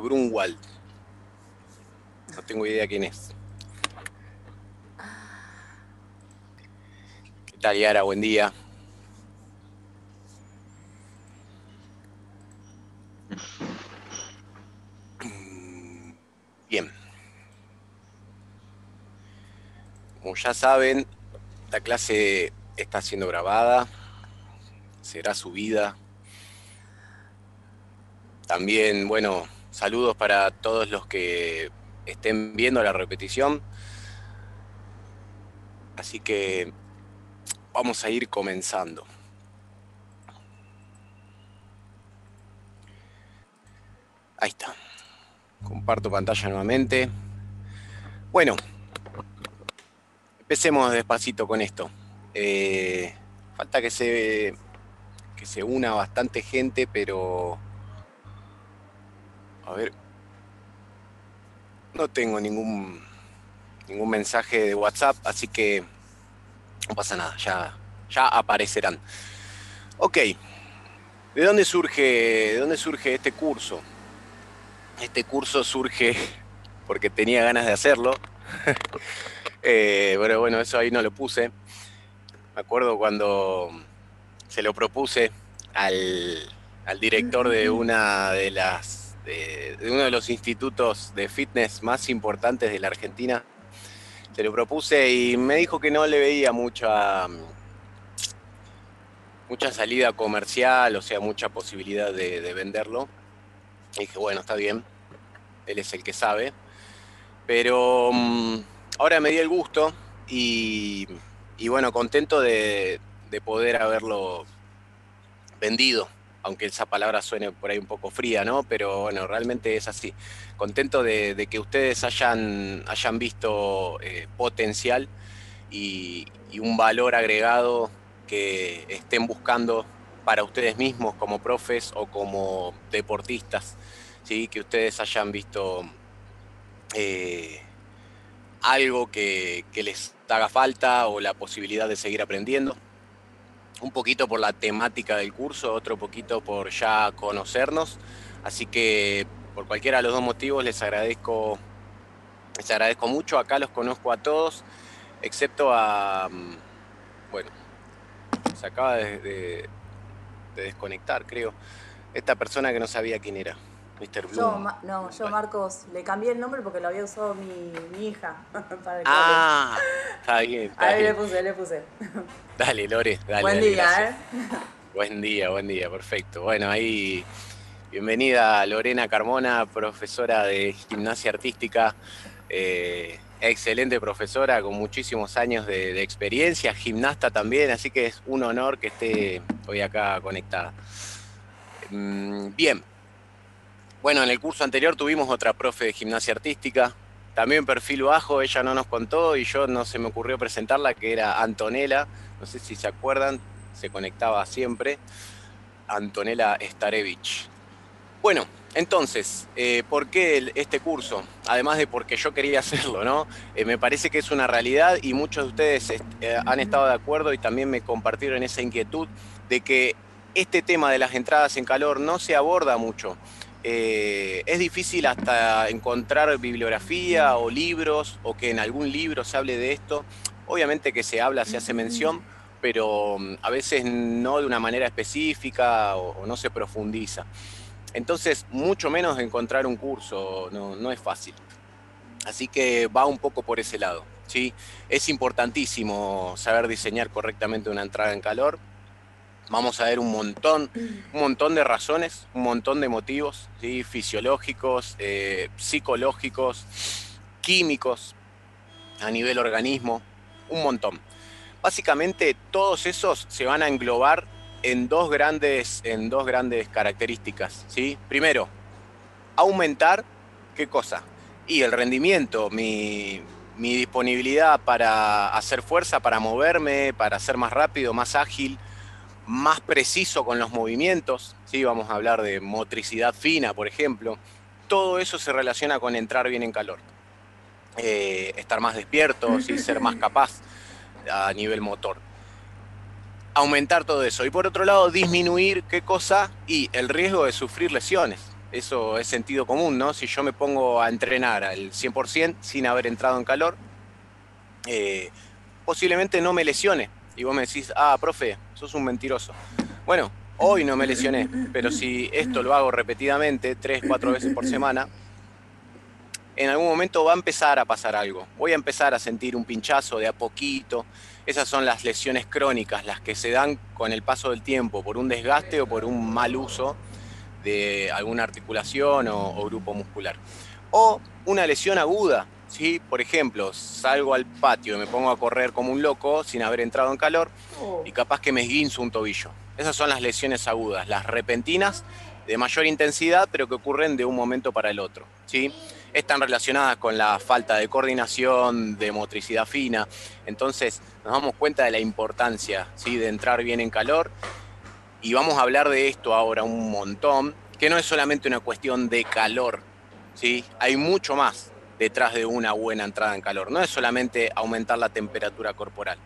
Grunwald. No tengo idea quién es. ¿Qué tal, Yara? Buen día. Bien. Como ya saben, la clase está siendo grabada, será subida. También, bueno, saludos para todos los que estén viendo la repetición. Así que vamos a ir comenzando. Ahí está. Comparto pantalla nuevamente. Bueno, empecemos despacito con esto. Falta que se una bastante gente, pero a ver, no tengo ningún mensaje de WhatsApp, así que no pasa nada, ya aparecerán. Ok, ¿de dónde surge este curso? Este curso surge porque tenía ganas de hacerlo. Pero bueno, eso ahí no lo puse. Me acuerdo cuando se lo propuse al director de de uno de los institutos de fitness más importantes de la Argentina. Se lo propuse y me dijo que no le veía mucha salida comercial, o sea, mucha posibilidad de venderlo. Y dije, bueno, está bien, él es el que sabe. Pero ahora me di el gusto y bueno, contento de poder haberlo vendido, aunque esa palabra suene por ahí un poco fría, ¿no? Pero bueno, realmente es así. Contento de que ustedes hayan visto potencial y un valor agregado que estén buscando para ustedes mismos como profes o como deportistas, ¿sí? Que ustedes hayan visto algo que les haga falta o la posibilidad de seguir aprendiendo. Un poquito por la temática del curso, otro poquito por ya conocernos. Así que por cualquiera de los dos motivos les agradezco mucho. Acá los conozco a todos, excepto a... Bueno, se acaba de desconectar, creo. Esta persona que no sabía quién era, Mr. Bloom. Yo Marcos, le cambié el nombre porque lo había usado mi hija para el cole. Ah, está bien, está Ahí bien. le puse. Dale, Lore, Buen dale, día, gracias. ¿eh? Buen día, perfecto. Bueno, ahí, bienvenida Lorena Carmona, profesora de gimnasia artística, excelente profesora con muchísimos años de experiencia, gimnasta también, así que es un honor que esté hoy acá conectada. Bien, bueno, en el curso anterior tuvimos otra profe de gimnasia artística, también perfil bajo, ella no nos contó y yo no se me ocurrió presentarla, que era Antonella, no sé si se acuerdan, se conectaba siempre, Antonella Starevich. Bueno, entonces, ¿por qué este curso? Además de porque yo quería hacerlo, ¿no? Me parece que es una realidad y muchos de ustedes han estado de acuerdo y también me compartieron esa inquietud de que este tema de las entradas en calor no se aborda mucho. Es difícil hasta encontrar bibliografía o libros o que en algún libro se hable de esto. Obviamente que se habla, se hace mención, pero a veces no de una manera específica o no se profundiza. Entonces, mucho menos encontrar un curso no es fácil. Así que va un poco por ese lado, ¿sí? Es importantísimo saber diseñar correctamente una entrada en calor. Vamos a ver un montón de razones, un montón de motivos, ¿sí? Fisiológicos, psicológicos, químicos, a nivel organismo, un montón. Básicamente todos esos se van a englobar en dos grandes características, ¿sí? Primero, aumentar, ¿qué cosa? Y el rendimiento, mi disponibilidad para hacer fuerza, para moverme, para ser más rápido, más ágil, más preciso con los movimientos, ¿sí? Vamos a hablar de motricidad fina, por ejemplo. Todo eso se relaciona con entrar bien en calor. Estar más despierto, ¿sí? Ser más capaz a nivel motor. Aumentar todo eso. Y por otro lado, disminuir, ¿qué cosa? Y el riesgo de sufrir lesiones. eso es sentido común, ¿no? Si yo me pongo a entrenar al 100% sin haber entrado en calor, posiblemente no me lesione. Y vos me decís, ah, profe, sos un mentiroso. Bueno, hoy no me lesioné, pero si esto lo hago repetidamente, 3, 4 veces por semana, en algún momento va a empezar a pasar algo. Voy a empezar a sentir un pinchazo de a poquito. Esas son las lesiones crónicas, las que se dan con el paso del tiempo, por un desgaste o por un mal uso de alguna articulación o grupo muscular. O una lesión aguda, ¿sí? Por ejemplo, salgo al patio y me pongo a correr como un loco sin haber entrado en calor y capaz que me esguinzo un tobillo. Esas son las lesiones agudas, las repentinas, de mayor intensidad, pero que ocurren de un momento para el otro, ¿sí? Están relacionadas con la falta de coordinación, de motricidad fina. Entonces nos damos cuenta de la importancia, ¿sí?, de entrar bien en calor. Y vamos a hablar de esto ahora un montón, que no es solamente una cuestión de calor, ¿sí? Hay mucho más detrás de una buena entrada en calor. No es solamente aumentar la temperatura corporal.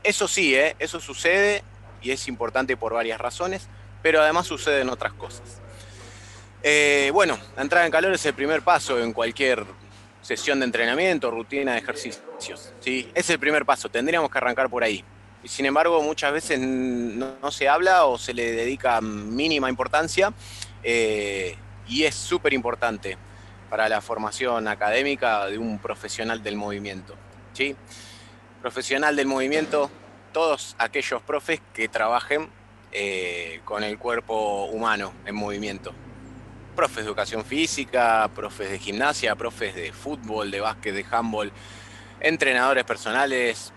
Eso sí, eso sucede y es importante por varias razones, pero además suceden otras cosas. Bueno, la entrada en calor es el primer paso en cualquier sesión de entrenamiento, rutina de ejercicios, ¿sí? Es el primer paso, tendríamos que arrancar por ahí. Y sin embargo, muchas veces no se habla o se le dedica mínima importancia, y es súper importante para la formación académica de un profesional del movimiento, ¿sí? Profesional del movimiento, todos aquellos profes que trabajen con el cuerpo humano en movimiento. Profes de educación física, profes de gimnasia, profes de fútbol, de básquet, de handball, entrenadores personales,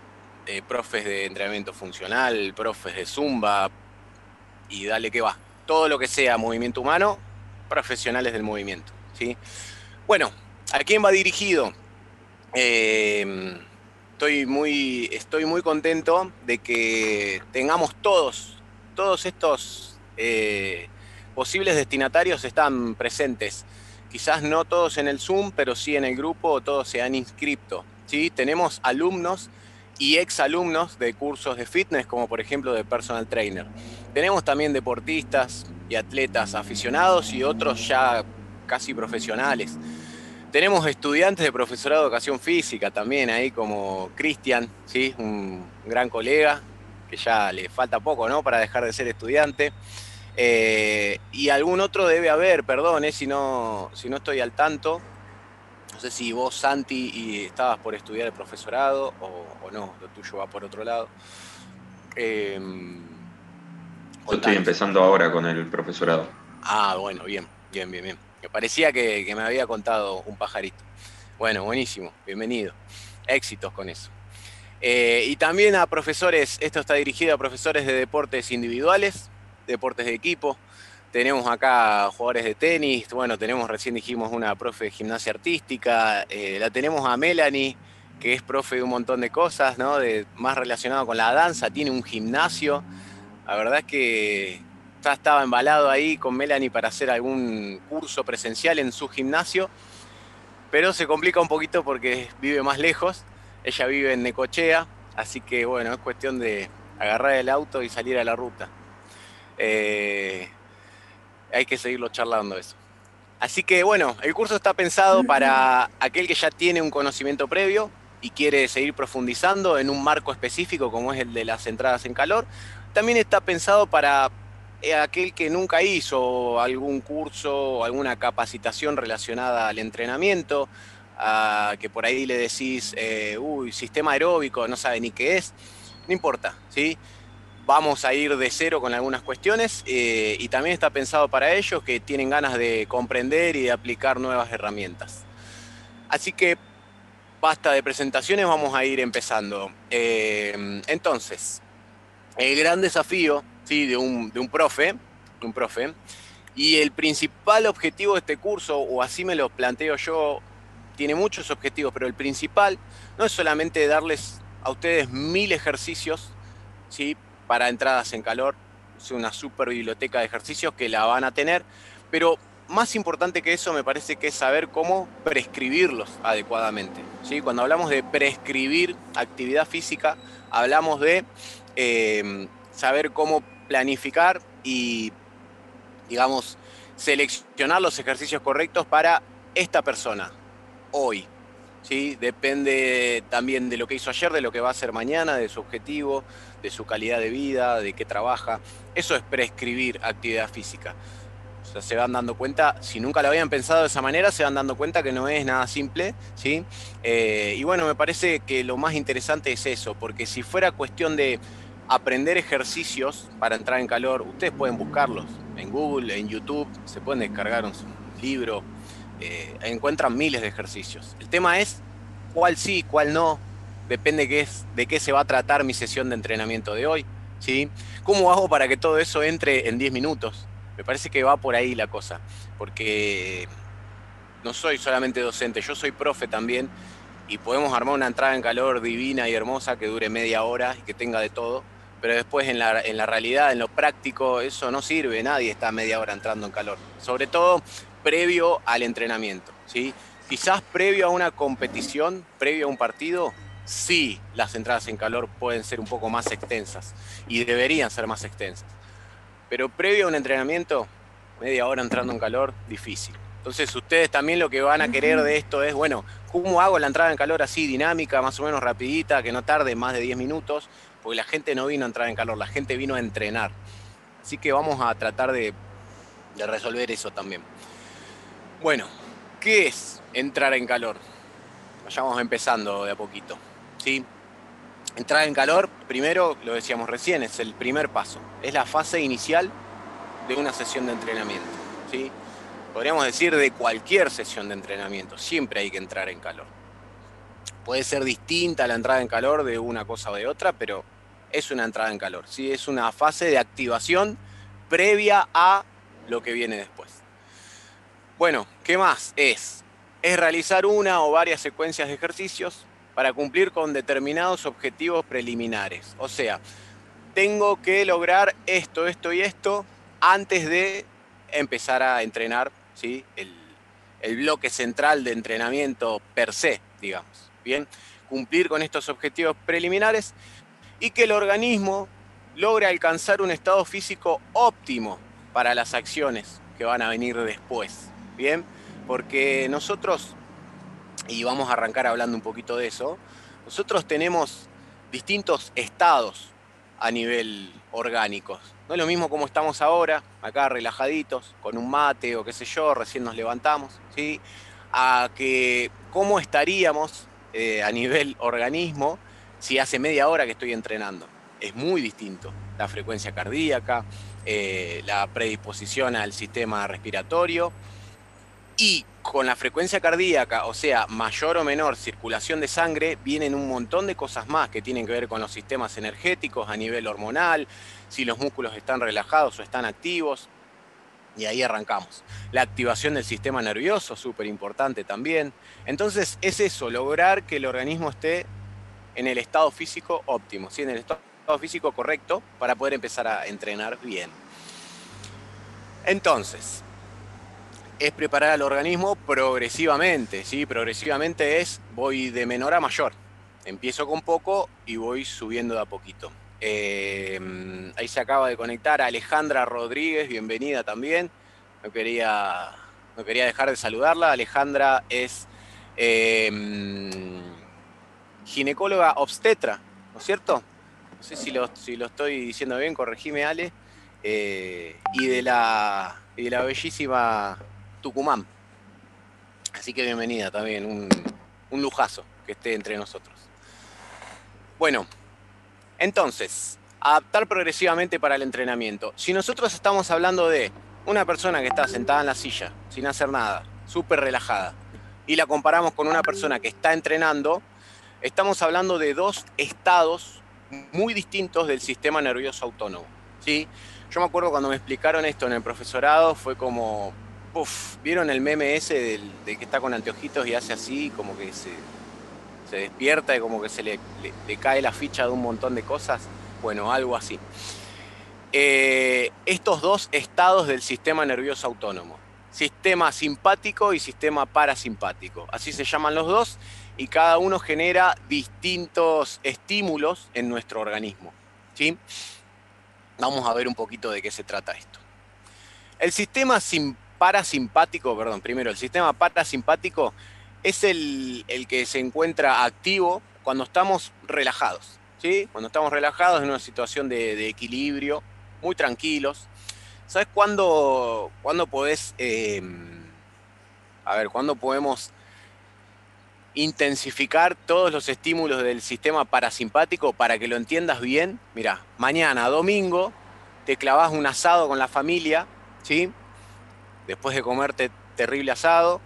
profes de entrenamiento funcional, profes de zumba, y dale que va. Todo lo que sea movimiento humano, profesionales del movimiento, ¿sí? Bueno, ¿a quién va dirigido? Estoy muy contento de que tengamos todos estos posibles destinatarios están presentes. Quizás no todos en el Zoom, pero sí en el grupo, todos se han inscrito, ¿sí? Tenemos alumnos y exalumnos de cursos de fitness, como por ejemplo de personal trainer. Tenemos también deportistas y atletas aficionados y otros ya casi profesionales. Tenemos estudiantes de profesorado de educación física también ahí, como Cristian, ¿sí? Un gran colega, que ya le falta poco, ¿no?, para dejar de ser estudiante. Y algún otro debe haber, perdón, si no estoy al tanto. No sé si vos, Santi, y estabas por estudiar el profesorado o no, lo tuyo va por otro lado. Eh, Yo estoy Contanos. empezando ahora con el profesorado. Ah, bueno, bien. Me parecía que me había contado un pajarito. Bueno, buenísimo, bienvenido. Éxitos con eso. Y también a profesores, esto está dirigido a profesores de deportes individuales, deportes de equipo. Tenemos acá jugadores de tenis, bueno, recién dijimos una profe de gimnasia artística, la tenemos a Melanie, que es profe de un montón de cosas, ¿no? Más relacionado con la danza, tiene un gimnasio. La verdad es que ya estaba embalado ahí con Melanie para hacer algún curso presencial en su gimnasio, pero se complica un poquito porque vive más lejos. Ella vive en Necochea, así que bueno, es cuestión de agarrar el auto y salir a la ruta. Hay que seguirlo charlando eso. Así que bueno, el curso está pensado para aquel que ya tiene un conocimiento previo y quiere seguir profundizando en un marco específico como es el de las entradas en calor. También está pensado para aquel que nunca hizo algún curso o alguna capacitación relacionada al entrenamiento, que por ahí le decís, sistema aeróbico, no sabe ni qué es. No importa, ¿sí? Vamos a ir de cero con algunas cuestiones, y también está pensado para ellos que tienen ganas de comprender y de aplicar nuevas herramientas. Así que basta de presentaciones, vamos a ir empezando. Entonces, el gran desafío, ¿sí?, de un profe, y el principal objetivo de este curso, o así me lo planteo yo, tiene muchos objetivos, pero el principal no es solamente darles a ustedes 1000 ejercicios, ¿sí?, para entradas en calor. Es una super biblioteca de ejercicios que la van a tener, pero más importante que eso me parece que es saber cómo prescribirlos adecuadamente, ¿sí? Cuando hablamos de prescribir actividad física, hablamos de saber cómo planificar y, digamos, seleccionar los ejercicios correctos para esta persona, hoy. ¿Sí? Depende también de lo que hizo ayer, de lo que va a hacer mañana, de su objetivo, de su calidad de vida, de qué trabaja. Eso es prescribir actividad física. O sea, se van dando cuenta, si nunca lo habían pensado de esa manera, se van dando cuenta que no es nada simple, ¿sí? Y bueno, me parece que lo más interesante es eso, porque si fuera cuestión de aprender ejercicios para entrar en calor, ustedes pueden buscarlos en Google, en YouTube, se pueden descargar un libro, encuentran miles de ejercicios. El tema es cuál sí, cuál no, depende de qué se va a tratar mi sesión de entrenamiento de hoy, ¿sí? ¿Cómo hago para que todo eso entre en 10 minutos? Me parece que va por ahí la cosa, porque no soy solamente docente, yo soy profe también, y podemos armar una entrada en calor divina y hermosa que dure media hora y que tenga de todo, pero después en la realidad, en lo práctico, eso no sirve, nadie está media hora entrando en calor, sobre todo previo al entrenamiento, ¿sí? Quizás previo a una competición, previo a un partido, sí, las entradas en calor pueden ser un poco más extensas y deberían ser más extensas. Pero previo a un entrenamiento, media hora entrando en calor, difícil. Entonces ustedes también lo que van a querer de esto es, bueno, ¿cómo hago la entrada en calor así, dinámica, más o menos rapidita, que no tarde más de 10 minutos? Porque la gente no vino a entrar en calor, la gente vino a entrenar. Así que vamos a tratar de resolver eso también. Bueno, ¿qué es entrar en calor? Vayamos empezando de a poquito, ¿sí? Entrar en calor, primero, lo decíamos recién, es el primer paso. Es la fase inicial de una sesión de entrenamiento, ¿sí? Podríamos decir de cualquier sesión de entrenamiento, siempre hay que entrar en calor. Puede ser distinta la entrada en calor de una cosa o de otra, pero es una entrada en calor, ¿sí? Es una fase de activación previa a lo que viene después. Bueno, ¿qué más es? Es realizar una o varias secuencias de ejercicios para cumplir con determinados objetivos preliminares. O sea, tengo que lograr esto, esto y esto antes de empezar a entrenar, ¿sí? El bloque central de entrenamiento per se, digamos. Bien, cumplir con estos objetivos preliminares y que el organismo logre alcanzar un estado físico óptimo para las acciones que van a venir después. Bien, porque nosotros, y vamos a arrancar hablando un poquito de eso, nosotros tenemos distintos estados a nivel orgánicos. No es lo mismo como estamos ahora, acá relajaditos, con un mate o qué sé yo, recién nos levantamos, ¿sí? A que cómo estaríamos a nivel organismo si hace media hora que estoy entrenando. Es muy distinto. La frecuencia cardíaca, la predisposición al sistema respiratorio, y con la frecuencia cardíaca, o sea, mayor o menor circulación de sangre, vienen un montón de cosas más que tienen que ver con los sistemas energéticos a nivel hormonal, si los músculos están relajados o están activos, y ahí arrancamos. La activación del sistema nervioso, súper importante también. Entonces es eso, lograr que el organismo esté en el estado físico óptimo, ¿sí? En el estado físico correcto para poder empezar a entrenar bien. Entonces, es preparar al organismo progresivamente, ¿sí? Progresivamente es, voy de menor a mayor. Empiezo con poco y voy subiendo de a poquito. Ahí se acaba de conectar Alejandra Rodríguez, bienvenida también. No quería dejar de saludarla. Alejandra es ginecóloga obstetra, ¿no es cierto? No sé si lo estoy diciendo bien, corregime, Ale. Y de la bellísima Tucumán. Así que bienvenida también, un lujazo que esté entre nosotros. Bueno, entonces, adaptar progresivamente para el entrenamiento. Si nosotros estamos hablando de una persona que está sentada en la silla, sin hacer nada, súper relajada, y la comparamos con una persona que está entrenando, estamos hablando de dos estados muy distintos del sistema nervioso autónomo, ¿sí? Yo me acuerdo cuando me explicaron esto en el profesorado, fue como, uf, ¿vieron el meme ese del que está con anteojitos y hace así, como que se despierta y como que se le cae la ficha de un montón de cosas? Bueno, algo así. Estos dos estados del sistema nervioso autónomo, sistema simpático y sistema parasimpático, así se llaman los dos, y cada uno genera distintos estímulos en nuestro organismo, ¿sí? Vamos a ver un poquito de qué se trata esto. El sistema parasimpático, perdón, primero, el sistema parasimpático es el que se encuentra activo cuando estamos relajados, ¿sí? Cuando estamos relajados en una situación de equilibrio, muy tranquilos. ¿Sabes cuándo podés, cuándo podemos intensificar todos los estímulos del sistema parasimpático para que lo entiendas bien? Mirá, mañana, domingo, te clavás un asado con la familia, ¿sí? Después de comerte terrible asado,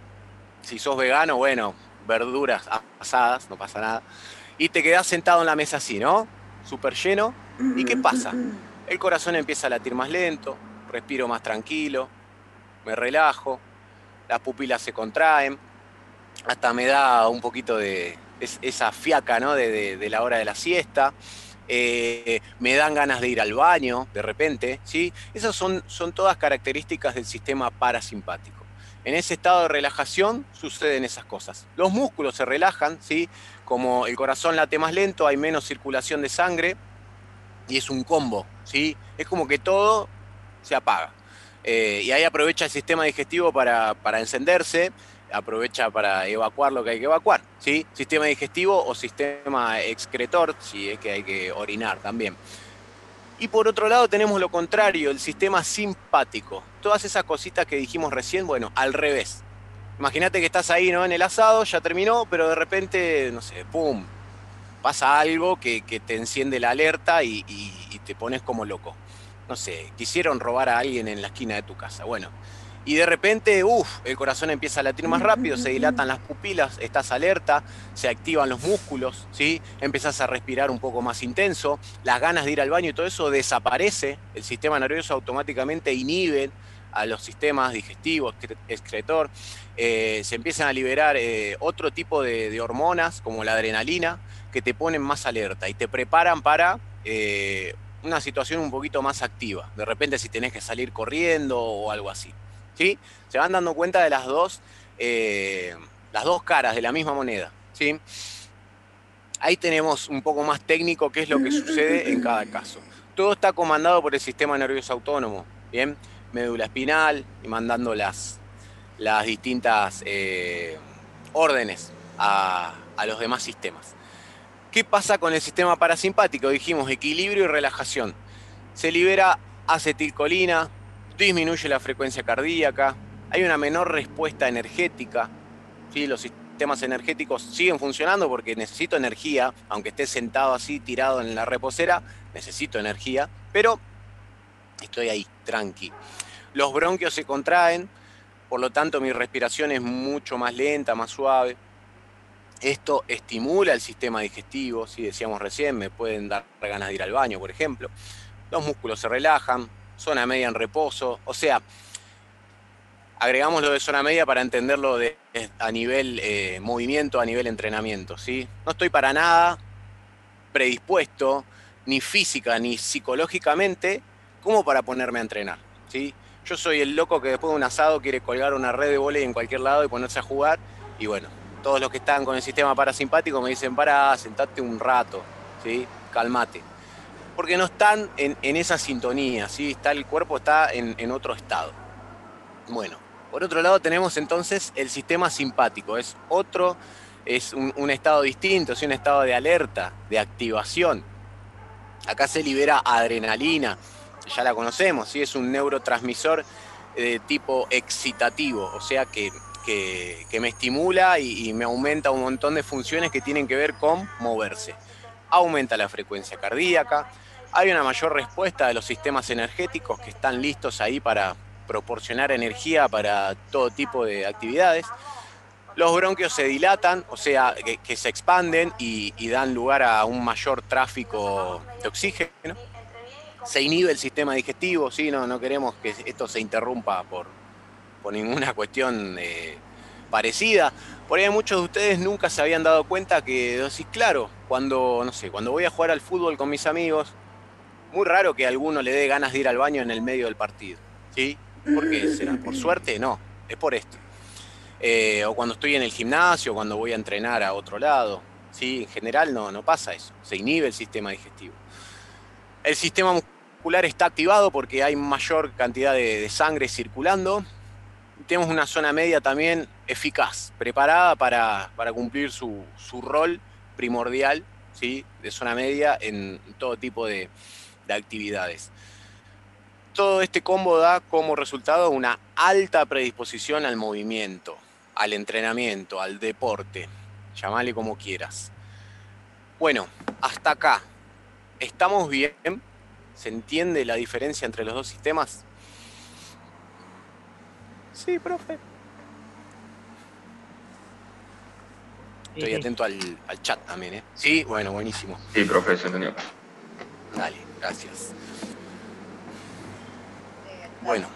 si sos vegano, bueno, verduras asadas, no pasa nada. Y te quedás sentado en la mesa así, ¿no? Súper lleno. ¿Y qué pasa? El corazón empieza a latir más lento, respiro más tranquilo, me relajo, las pupilas se contraen, hasta me da un poquito de esa fiaca, ¿no? De la hora de la siesta. Me dan ganas de ir al baño de repente, ¿sí? Esas son todas características del sistema parasimpático. En ese estado de relajación suceden esas cosas. Los músculos se relajan, ¿sí? Como el corazón late más lento, hay menos circulación de sangre y es un combo, ¿sí? Es como que todo se apaga. Y ahí aprovecha el sistema digestivo para encenderse, aprovecha para evacuar lo que hay que evacuar, ¿sí? Sistema digestivo o sistema excretor, si es que hay que orinar también. Y por otro lado tenemos lo contrario, el sistema simpático. Todas esas cositas que dijimos recién, bueno, al revés. Imagínate que estás ahí, ¿no? En el asado, ya terminó, pero de repente, no sé, ¡pum! Pasa algo que te enciende la alerta y te pones como loco. No sé, quisieron robar a alguien en la esquina de tu casa. Bueno, y de repente, el corazón empieza a latir más rápido, se dilatan las pupilas, estás alerta, se activan los músculos, ¿sí? Empezás a respirar un poco más intenso, las ganas de ir al baño y todo eso desaparece, el sistema nervioso automáticamente inhibe a los sistemas digestivos, excretor, se empiezan a liberar otro tipo de hormonas, como la adrenalina, que te ponen más alerta y te preparan para una situación un poquito más activa. De repente si tenés que salir corriendo o algo así. ¿Sí? Se van dando cuenta de las dos caras de la misma moneda. ¿Sí? Ahí tenemos un poco más técnico qué es lo que sucede en cada caso. Todo está comandado por el sistema nervioso autónomo, ¿bien? Médula espinal y mandando las distintas órdenes a los demás sistemas. ¿Qué pasa con el sistema parasimpático? Dijimos equilibrio y relajación. Se libera acetilcolina, disminuye la frecuencia cardíaca, hay una menor respuesta energética, ¿sí? Los sistemas energéticos siguen funcionando porque necesito energía, aunque esté sentado así, tirado en la reposera, necesito energía, pero estoy ahí, tranqui. Los bronquios se contraen, por lo tanto mi respiración es mucho más lenta, más suave. Esto estimula el sistema digestivo, ¿sí? Decíamos recién, me pueden dar ganas de ir al baño, por ejemplo. Los músculos se relajan, zona media en reposo, o sea, agregamos lo de zona media para entenderlo a nivel movimiento, a nivel entrenamiento, ¿sí? No estoy para nada predispuesto, ni física ni psicológicamente, como para ponerme a entrenar, ¿sí? Yo soy el loco que después de un asado quiere colgar una red de vóley en cualquier lado y ponerse a jugar, y bueno, todos los que están con el sistema parasimpático me dicen, pará, sentate un rato, ¿sí? Calmate. Porque no están en esa sintonía, ¿sí? El cuerpo está en otro estado. Bueno, por otro lado tenemos entonces el sistema simpático, es un estado distinto, es un estado de alerta, de activación. Acá se libera adrenalina, ya la conocemos, ¿sí? Es un neurotransmisor de tipo excitativo, o sea que me estimula y me aumenta un montón de funciones que tienen que ver con moverse. Aumenta la frecuencia cardíaca, hay una mayor respuesta de los sistemas energéticos que están listos ahí para proporcionar energía para todo tipo de actividades. Los bronquios se dilatan, o sea, que se expanden y dan lugar a un mayor tráfico de oxígeno. Se inhibe el sistema digestivo, ¿sí? No queremos que esto se interrumpa por ninguna cuestión parecida. Por ahí muchos de ustedes nunca se habían dado cuenta que, decís, claro, cuando voy a jugar al fútbol con mis amigos, muy raro que a alguno le dé ganas de ir al baño en el medio del partido, ¿sí? ¿Por qué será? ¿Por suerte? No, es por esto. O cuando estoy en el gimnasio, cuando voy a entrenar a otro lado, ¿sí? En general no pasa eso, se inhibe el sistema digestivo. El sistema muscular está activado porque hay mayor cantidad de sangre circulando, tenemos una zona media también eficaz, preparada para cumplir su rol primordial, ¿sí? De zona media en todo tipo de actividades. Todo este combo da como resultado una alta predisposición al movimiento, al entrenamiento, al deporte, llamale como quieras. Bueno, hasta acá, ¿estamos bien? ¿Se entiende la diferencia entre los dos sistemas? Sí, profe. Estoy atento al chat también, ¿eh? Sí, bueno, buenísimo. Sí, profe, se entendió. Dale, gracias. Bueno.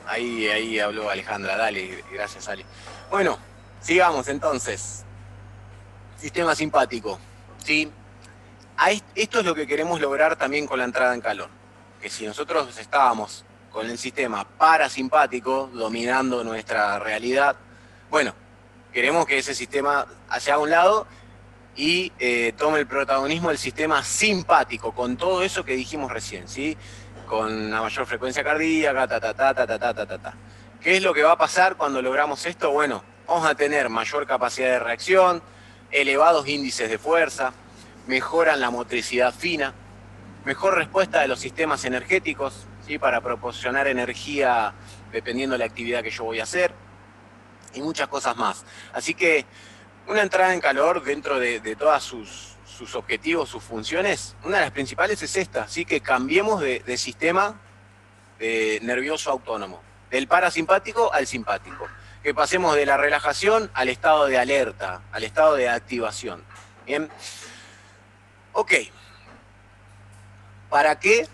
Ahí habló Alejandra, dale, gracias Ale. Bueno, sigamos entonces. Sistema simpático, ¿sí? Esto es lo que queremos lograr también con la entrada en calor. Que si nosotros estábamos con el sistema parasimpático dominando nuestra realidad, bueno, queremos que ese sistema hacia un lado y tome el protagonismo del sistema simpático, con todo eso que dijimos recién, ¿sí? Con una mayor frecuencia cardíaca, ¿Qué es lo que va a pasar cuando logramos esto? Bueno, vamos a tener mayor capacidad de reacción, elevados índices de fuerza, mejoran la motricidad fina, mejor respuesta de los sistemas energéticos, ¿sí? Para proporcionar energía dependiendo de la actividad que yo voy a hacer, y muchas cosas más. Así que una entrada en calor dentro de todas sus objetivos, sus funciones, una de las principales es esta, así que cambiemos de sistema nervioso autónomo, del parasimpático al simpático, que pasemos de la relajación al estado de alerta, al estado de activación. Bien, ok, ¿para qué?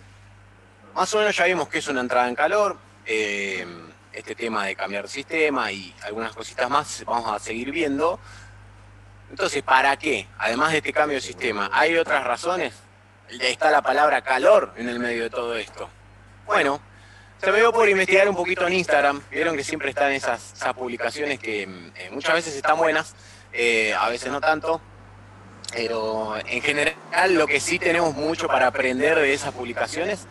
Más o menos ya vimos que es una entrada en calor, este tema de cambiar de sistema y algunas cositas más vamos a seguir viendo. Entonces, ¿para qué? Además de este cambio de sistema, ¿hay otras razones? Está la palabra calor en el medio de todo esto. Bueno, se me dio por investigar un poquito en Instagram. Vieron que siempre están esas publicaciones que muchas veces están buenas, a veces no tanto. Pero en general lo que sí tenemos mucho para aprender de esas publicaciones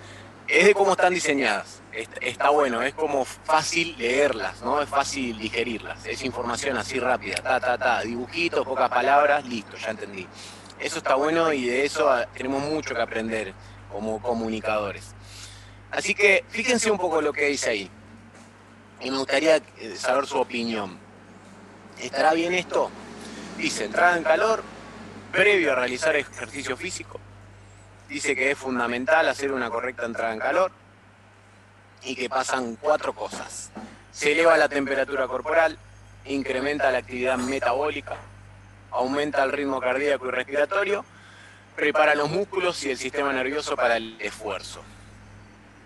es de cómo están diseñadas. Está bueno, es como fácil leerlas, ¿no? Es fácil digerirlas. Es información así rápida, dibujitos, pocas palabras, listo, ya entendí. Eso está bueno y de eso tenemos mucho que aprender como comunicadores. Así que fíjense un poco lo que dice ahí. Y me gustaría saber su opinión. ¿Estará bien esto? Dice, entrada en calor, previo a realizar ejercicio físico. Dice que es fundamental hacer una correcta entrada en calor y que pasan 4 cosas. Se eleva la temperatura corporal, incrementa la actividad metabólica, aumenta el ritmo cardíaco y respiratorio, prepara los músculos y el sistema nervioso para el esfuerzo.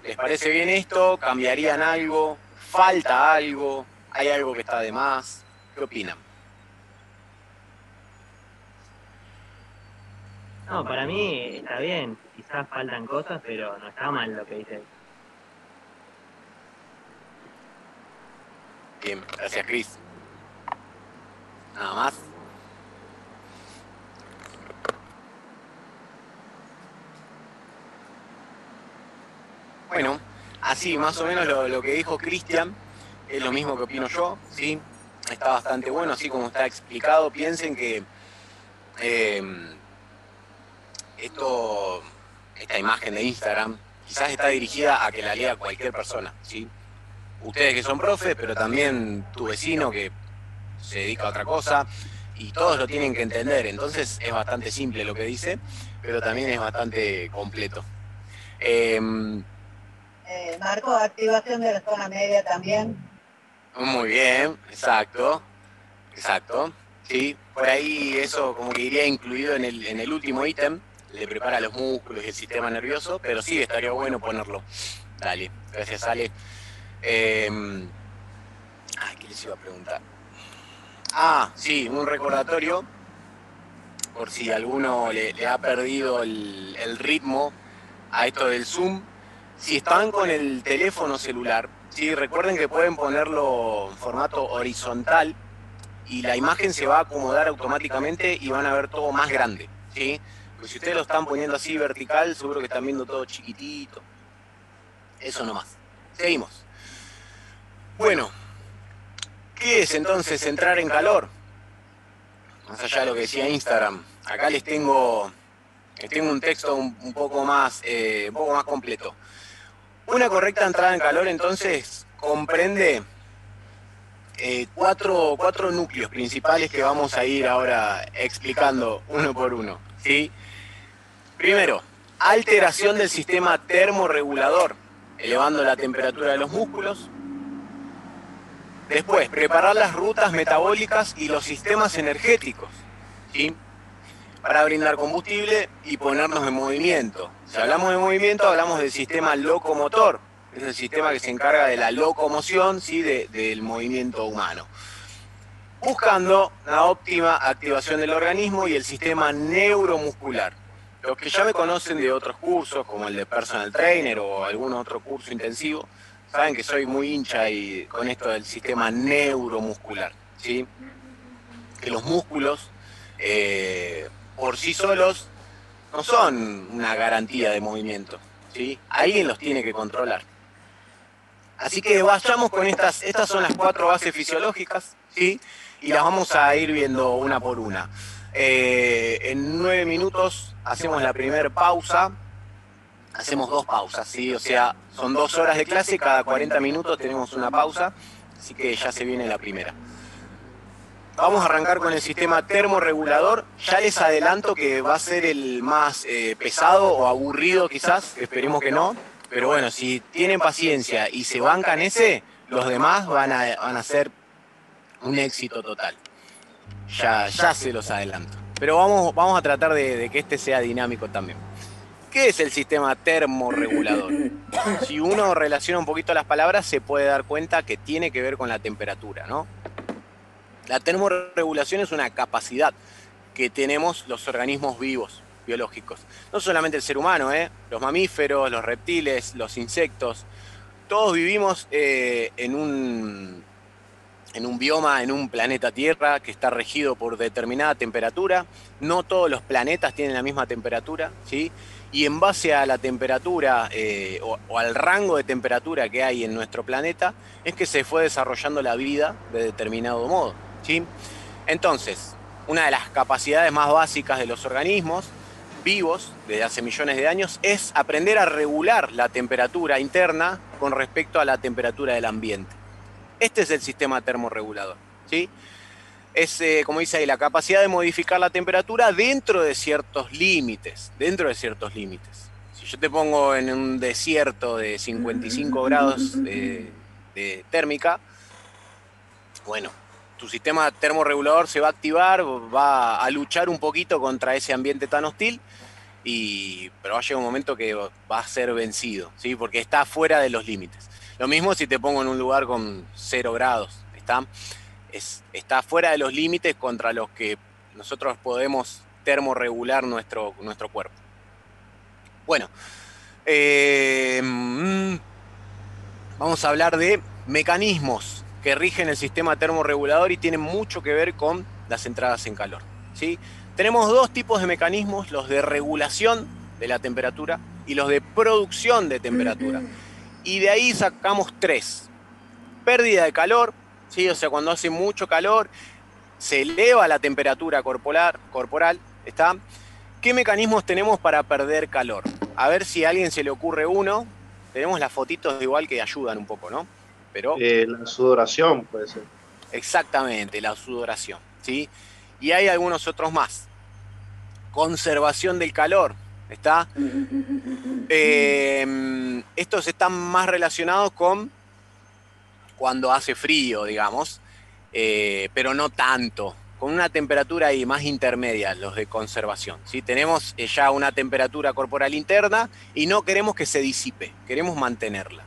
¿Les parece bien esto? ¿Cambiarían algo? ¿Falta algo? ¿Hay algo que está de más? ¿Qué opinan? No, para mí está bien. Quizás faltan cosas, pero no está mal lo que dice. Bien, gracias Cris. Nada más. Bueno, así más o menos lo que dijo Cristian es lo mismo que opino yo, ¿sí? Está bastante bueno, así como está explicado. Piensen que esta imagen de Instagram quizás está dirigida a que la lea cualquier persona, ¿sí? Ustedes que son profes, pero también tu vecino que se dedica a otra cosa, y todos lo tienen que entender. Entonces es bastante simple lo que dice, pero también es bastante completo. Marco, activación de la zona media también. Muy bien, exacto, sí, por ahí eso como que iría incluido en el último ítem, le prepara los músculos y el sistema nervioso, pero sí, estaría bueno ponerlo. Dale, gracias Ale. ¿Qué les iba a preguntar? Sí, un recordatorio, por si alguno le ha perdido el ritmo a esto del Zoom. Si están con el teléfono celular, ¿sí? Recuerden que pueden ponerlo en formato horizontal y la imagen se va a acomodar automáticamente y van a ver todo más grande, ¿sí? Porque si ustedes lo están poniendo así vertical, seguro que están viendo todo chiquitito. Eso nomás. Seguimos. Bueno, ¿qué es entonces entrar en calor? Más allá de lo que decía Instagram, acá les tengo un texto un poco más completo. Una correcta entrada en calor entonces comprende cuatro núcleos principales que vamos a ir ahora explicando uno por uno, ¿sí? Primero, alteración del sistema termorregulador, elevando la temperatura de los músculos. Después, preparar las rutas metabólicas y los sistemas energéticos, ¿sí? Para brindar combustible y ponernos en movimiento. Si hablamos de movimiento, hablamos del sistema locomotor. Es el sistema que se encarga de la locomoción, ¿sí? Del movimiento humano. Buscando la óptima activación del organismo y el sistema neuromuscular. Los que ya me conocen de otros cursos, como el de Personal Trainer o algún otro curso intensivo, saben que soy muy hincha y con esto del sistema neuromuscular, ¿sí? Que los músculos por sí solos no son una garantía de movimiento, ¿sí? Alguien los tiene que controlar. Así que vayamos con estas son las 4 bases fisiológicas, ¿sí? Y las vamos a ir viendo una por una. En 9 minutos hacemos la primera pausa. Hacemos 2 pausas, ¿sí? O sea, son 2 horas de clase, cada 40 minutos tenemos una pausa, así que ya se viene la primera. Vamos a arrancar con el sistema termorregulador. Ya les adelanto que va a ser el más pesado o aburrido quizás, esperemos que no. Pero bueno, si tienen paciencia y se bancan ese, los demás van a ser un éxito total. Ya se los adelanto. Pero vamos a tratar de que este sea dinámico también. ¿Qué es el sistema termorregulador? Si uno relaciona un poquito las palabras, se puede dar cuenta que tiene que ver con la temperatura, ¿no? La termorregulación es una capacidad que tenemos los organismos vivos, biológicos. No solamente el ser humano, los mamíferos, los reptiles, los insectos. Todos vivimos en un bioma, en un planeta Tierra que está regido por determinada temperatura. No todos los planetas tienen la misma temperatura, ¿sí? Y en base a la temperatura o al rango de temperatura que hay en nuestro planeta, es que se fue desarrollando la vida de determinado modo, ¿sí? Entonces, una de las capacidades más básicas de los organismos vivos desde hace millones de años es aprender a regular la temperatura interna con respecto a la temperatura del ambiente. Este es el sistema termorregulador, ¿sí? Es, como dice ahí, la capacidad de modificar la temperatura dentro de ciertos límites, Si yo te pongo en un desierto de 55 grados de térmica, bueno, tu sistema termorregulador se va a activar, va a luchar un poquito contra ese ambiente tan hostil, pero va a llegar un momento que va a ser vencido, ¿sí? Porque está fuera de los límites. Lo mismo si te pongo en un lugar con 0 grados, está fuera de los límites contra los que nosotros podemos termorregular nuestro cuerpo. Bueno, vamos a hablar de mecanismos que rigen el sistema termorregulador y tienen mucho que ver con las entradas en calor, ¿sí? Tenemos 2 tipos de mecanismos, los de regulación de la temperatura y los de producción de temperatura. Y de ahí sacamos 3. Pérdida de calor, ¿sí? O sea, cuando hace mucho calor, se eleva la temperatura corporal, ¿está? ¿Qué mecanismos tenemos para perder calor? A ver si a alguien se le ocurre uno. Tenemos las fotitos igual que ayudan un poco, ¿no? Pero la sudoración puede ser. Exactamente, la sudoración, ¿sí? Y hay algunos otros más. Conservación del calor, ¿está? Estos están más relacionados con cuando hace frío, digamos, pero no tanto, con una temperatura ahí más intermedia, los de conservación, ¿sí? Tenemos ya una temperatura corporal interna y no queremos que se disipe, queremos mantenerla.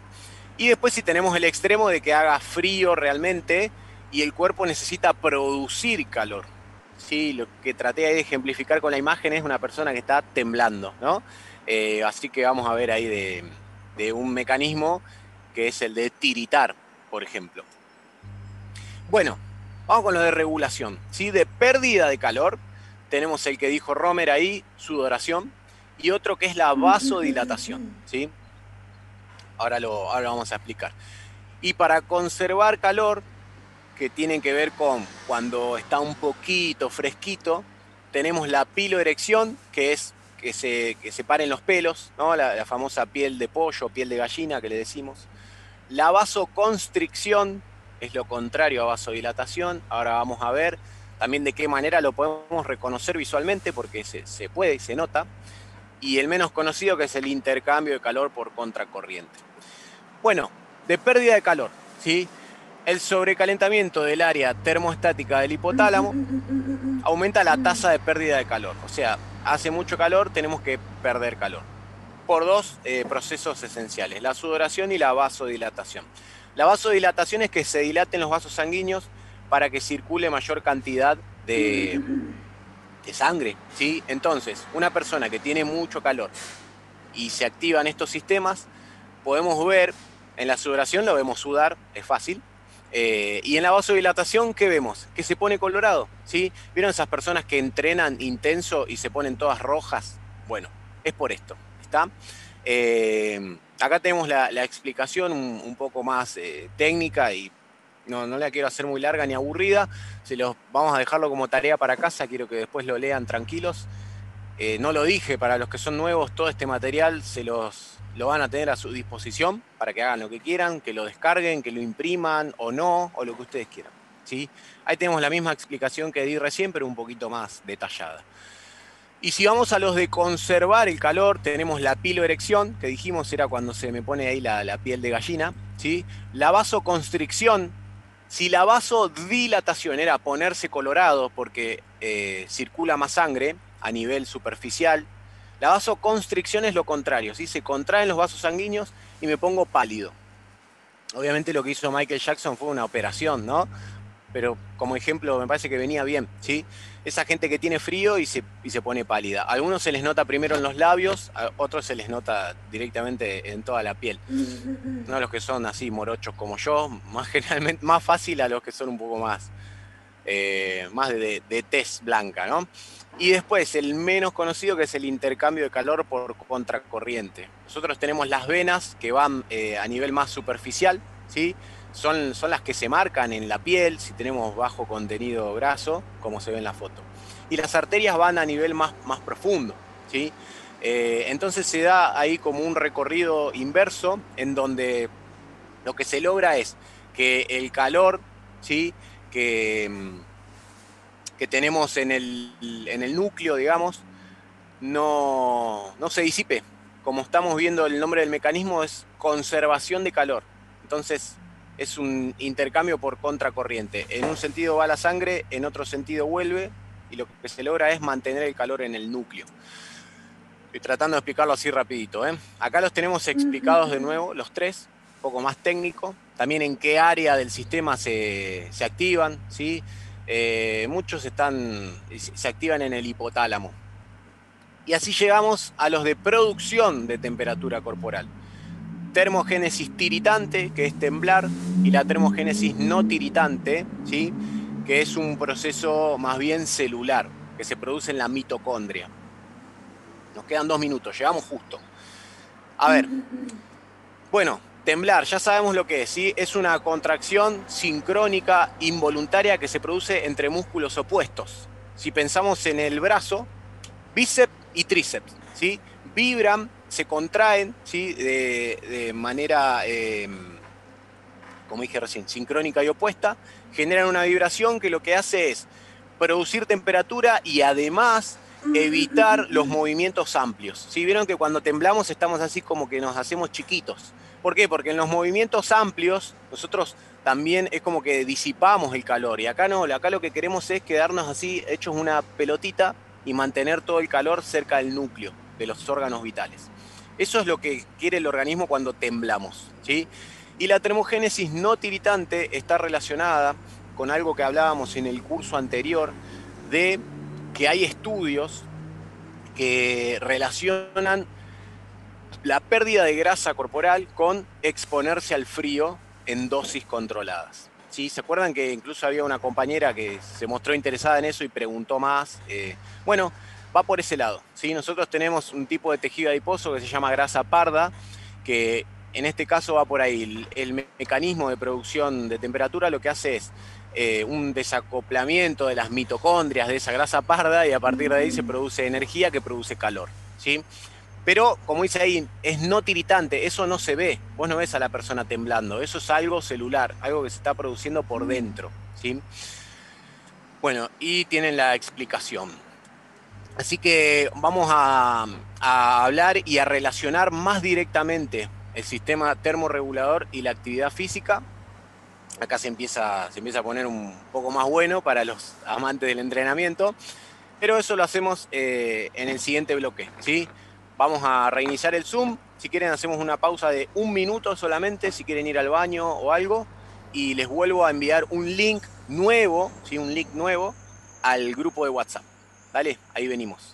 Y después si tenemos el extremo de que haga frío realmente y el cuerpo necesita producir calor, ¿sí? Lo que traté de ejemplificar con la imagen es una persona que está temblando, ¿no? Así que vamos a ver ahí de un mecanismo que es el de tiritar, por ejemplo. Bueno, vamos con lo de regulación, ¿sí? De pérdida de calor, tenemos el que dijo Romer ahí, sudoración, y otro que es la vasodilatación, ¿sí? Ahora lo vamos a explicar. Y para conservar calor, que tienen que ver con cuando está un poquito fresquito, tenemos la piloerección, que es que se paren los pelos, ¿no? La famosa piel de pollo, piel de gallina que le decimos. La vasoconstricción es lo contrario a vasodilatación. Ahora vamos a ver también de qué manera lo podemos reconocer visualmente, porque se puede y se nota. Y el menos conocido, que es el intercambio de calor por contracorriente. Bueno, de pérdida de calor, ¿sí? El sobrecalentamiento del área termostática del hipotálamo aumenta la tasa de pérdida de calor. O sea, hace mucho calor, tenemos que perder calor. Por dos procesos esenciales, la sudoración y la vasodilatación. La vasodilatación es que se dilaten los vasos sanguíneos para que circule mayor cantidad de sangre, ¿sí? Entonces, una persona que tiene mucho calor y se activan estos sistemas, podemos ver, en la sudoración lo vemos sudar, es fácil. Y en la vasodilatación, ¿qué vemos? Que se pone colorado, ¿sí? ¿Vieron esas personas que entrenan intenso y se ponen todas rojas? Bueno, es por esto, ¿está? Acá tenemos la explicación un poco más técnica y no la quiero hacer muy larga ni aburrida. Vamos a dejarlo como tarea para casa, quiero que después lo lean tranquilos. No lo dije, para los que son nuevos, todo este material lo van a tener a su disposición para que hagan lo que quieran, que lo descarguen, que lo impriman o no, o lo que ustedes quieran, ¿sí? Ahí tenemos la misma explicación que di recién, pero un poquito más detallada. Y si vamos a los de conservar el calor, tenemos la piloerección, que dijimos era cuando se me pone ahí la piel de gallina, ¿sí? La vasoconstricción, si la vasodilatación era ponerse colorado porque circula más sangre a nivel superficial, la vasoconstricción es lo contrario, ¿sí? Se contraen los vasos sanguíneos y me pongo pálido. Obviamente lo que hizo Michael Jackson fue una operación, ¿no? Pero como ejemplo me parece que venía bien, ¿sí? Esa gente que tiene frío y se pone pálida. A algunos se les nota primero en los labios, a otros se les nota directamente en toda la piel. No a los que son así morochos como yo, generalmente más fácil a los que son un poco más de tez blanca, ¿no? Y después el menos conocido, que es el intercambio de calor por contracorriente. Nosotros tenemos las venas que van a nivel más superficial, ¿sí? Son las que se marcan en la piel si tenemos bajo contenido graso, como se ve en la foto. Y las arterias van a nivel más profundo, ¿sí? Entonces se da ahí como un recorrido inverso en donde lo que se logra es que el calor, ¿sí?, que tenemos en el núcleo, digamos, no se disipe. Como estamos viendo, el nombre del mecanismo es conservación de calor. Entonces es un intercambio por contracorriente. En un sentido va la sangre, en otro sentido vuelve, y lo que se logra es mantener el calor en el núcleo. Estoy tratando de explicarlo así rapidito, ¿eh? Acá los tenemos explicados de nuevo, los tres, un poco más técnico. También en qué área del sistema se activan, ¿sí? Muchos se activan en el hipotálamo. Y así llegamos a los de producción de temperatura corporal. Termogénesis tiritante, que es temblar, y la termogénesis no tiritante, ¿sí?, que es un proceso más bien celular, que se produce en la mitocondria. Nos quedan 2 minutos, llegamos justo. A ver, bueno, temblar, ya sabemos lo que es, ¿sí? Es una contracción sincrónica involuntaria que se produce entre músculos opuestos. Si pensamos en el brazo, bíceps y tríceps, ¿sí? Vibran, se contraen, ¿sí?, de manera, como dije recién, sincrónica y opuesta, generan una vibración que lo que hace es producir temperatura y además evitar los movimientos amplios. ¿Sí? Vieron que cuando temblamos estamos así como que nos hacemos chiquitos. ¿Por qué? Porque en los movimientos amplios nosotros también es como que disipamos el calor. Y acá no, acá lo que queremos es quedarnos así hechos una pelotita y mantener todo el calor cerca del núcleo de los órganos vitales. Eso es lo que quiere el organismo cuando temblamos, ¿sí? Y la termogénesis no tiritante está relacionada con algo que hablábamos en el curso anterior, de que hay estudios que relacionan la pérdida de grasa corporal con exponerse al frío en dosis controladas. ¿Sí? ¿Se acuerdan que incluso había una compañera que se mostró interesada en eso y preguntó más? Bueno, va por ese lado, ¿sí? Nosotros tenemos un tipo de tejido adiposo que se llama grasa parda, que en este caso va por ahí. El mecanismo de producción de temperatura lo que hace es un desacoplamiento de las mitocondrias de esa grasa parda y a partir de ahí se produce energía que produce calor, ¿sí? Pero, como dice ahí, es no tiritante, eso no se ve. Vos no ves a la persona temblando, eso es algo celular, algo que se está produciendo por dentro, ¿sí? Bueno, y tienen la explicación. Así que vamos a hablar y a relacionar más directamente el sistema termorregulador y la actividad física. Acá se empieza a poner un poco más bueno para los amantes del entrenamiento, pero eso lo hacemos en el siguiente bloque, ¿sí? Vamos a reiniciar el Zoom. Si quieren hacemos una pausa de 1 minuto solamente, si quieren ir al baño o algo, y les vuelvo a enviar un link nuevo, ¿sí? Un link nuevo al grupo de WhatsApp. Dale, ahí venimos.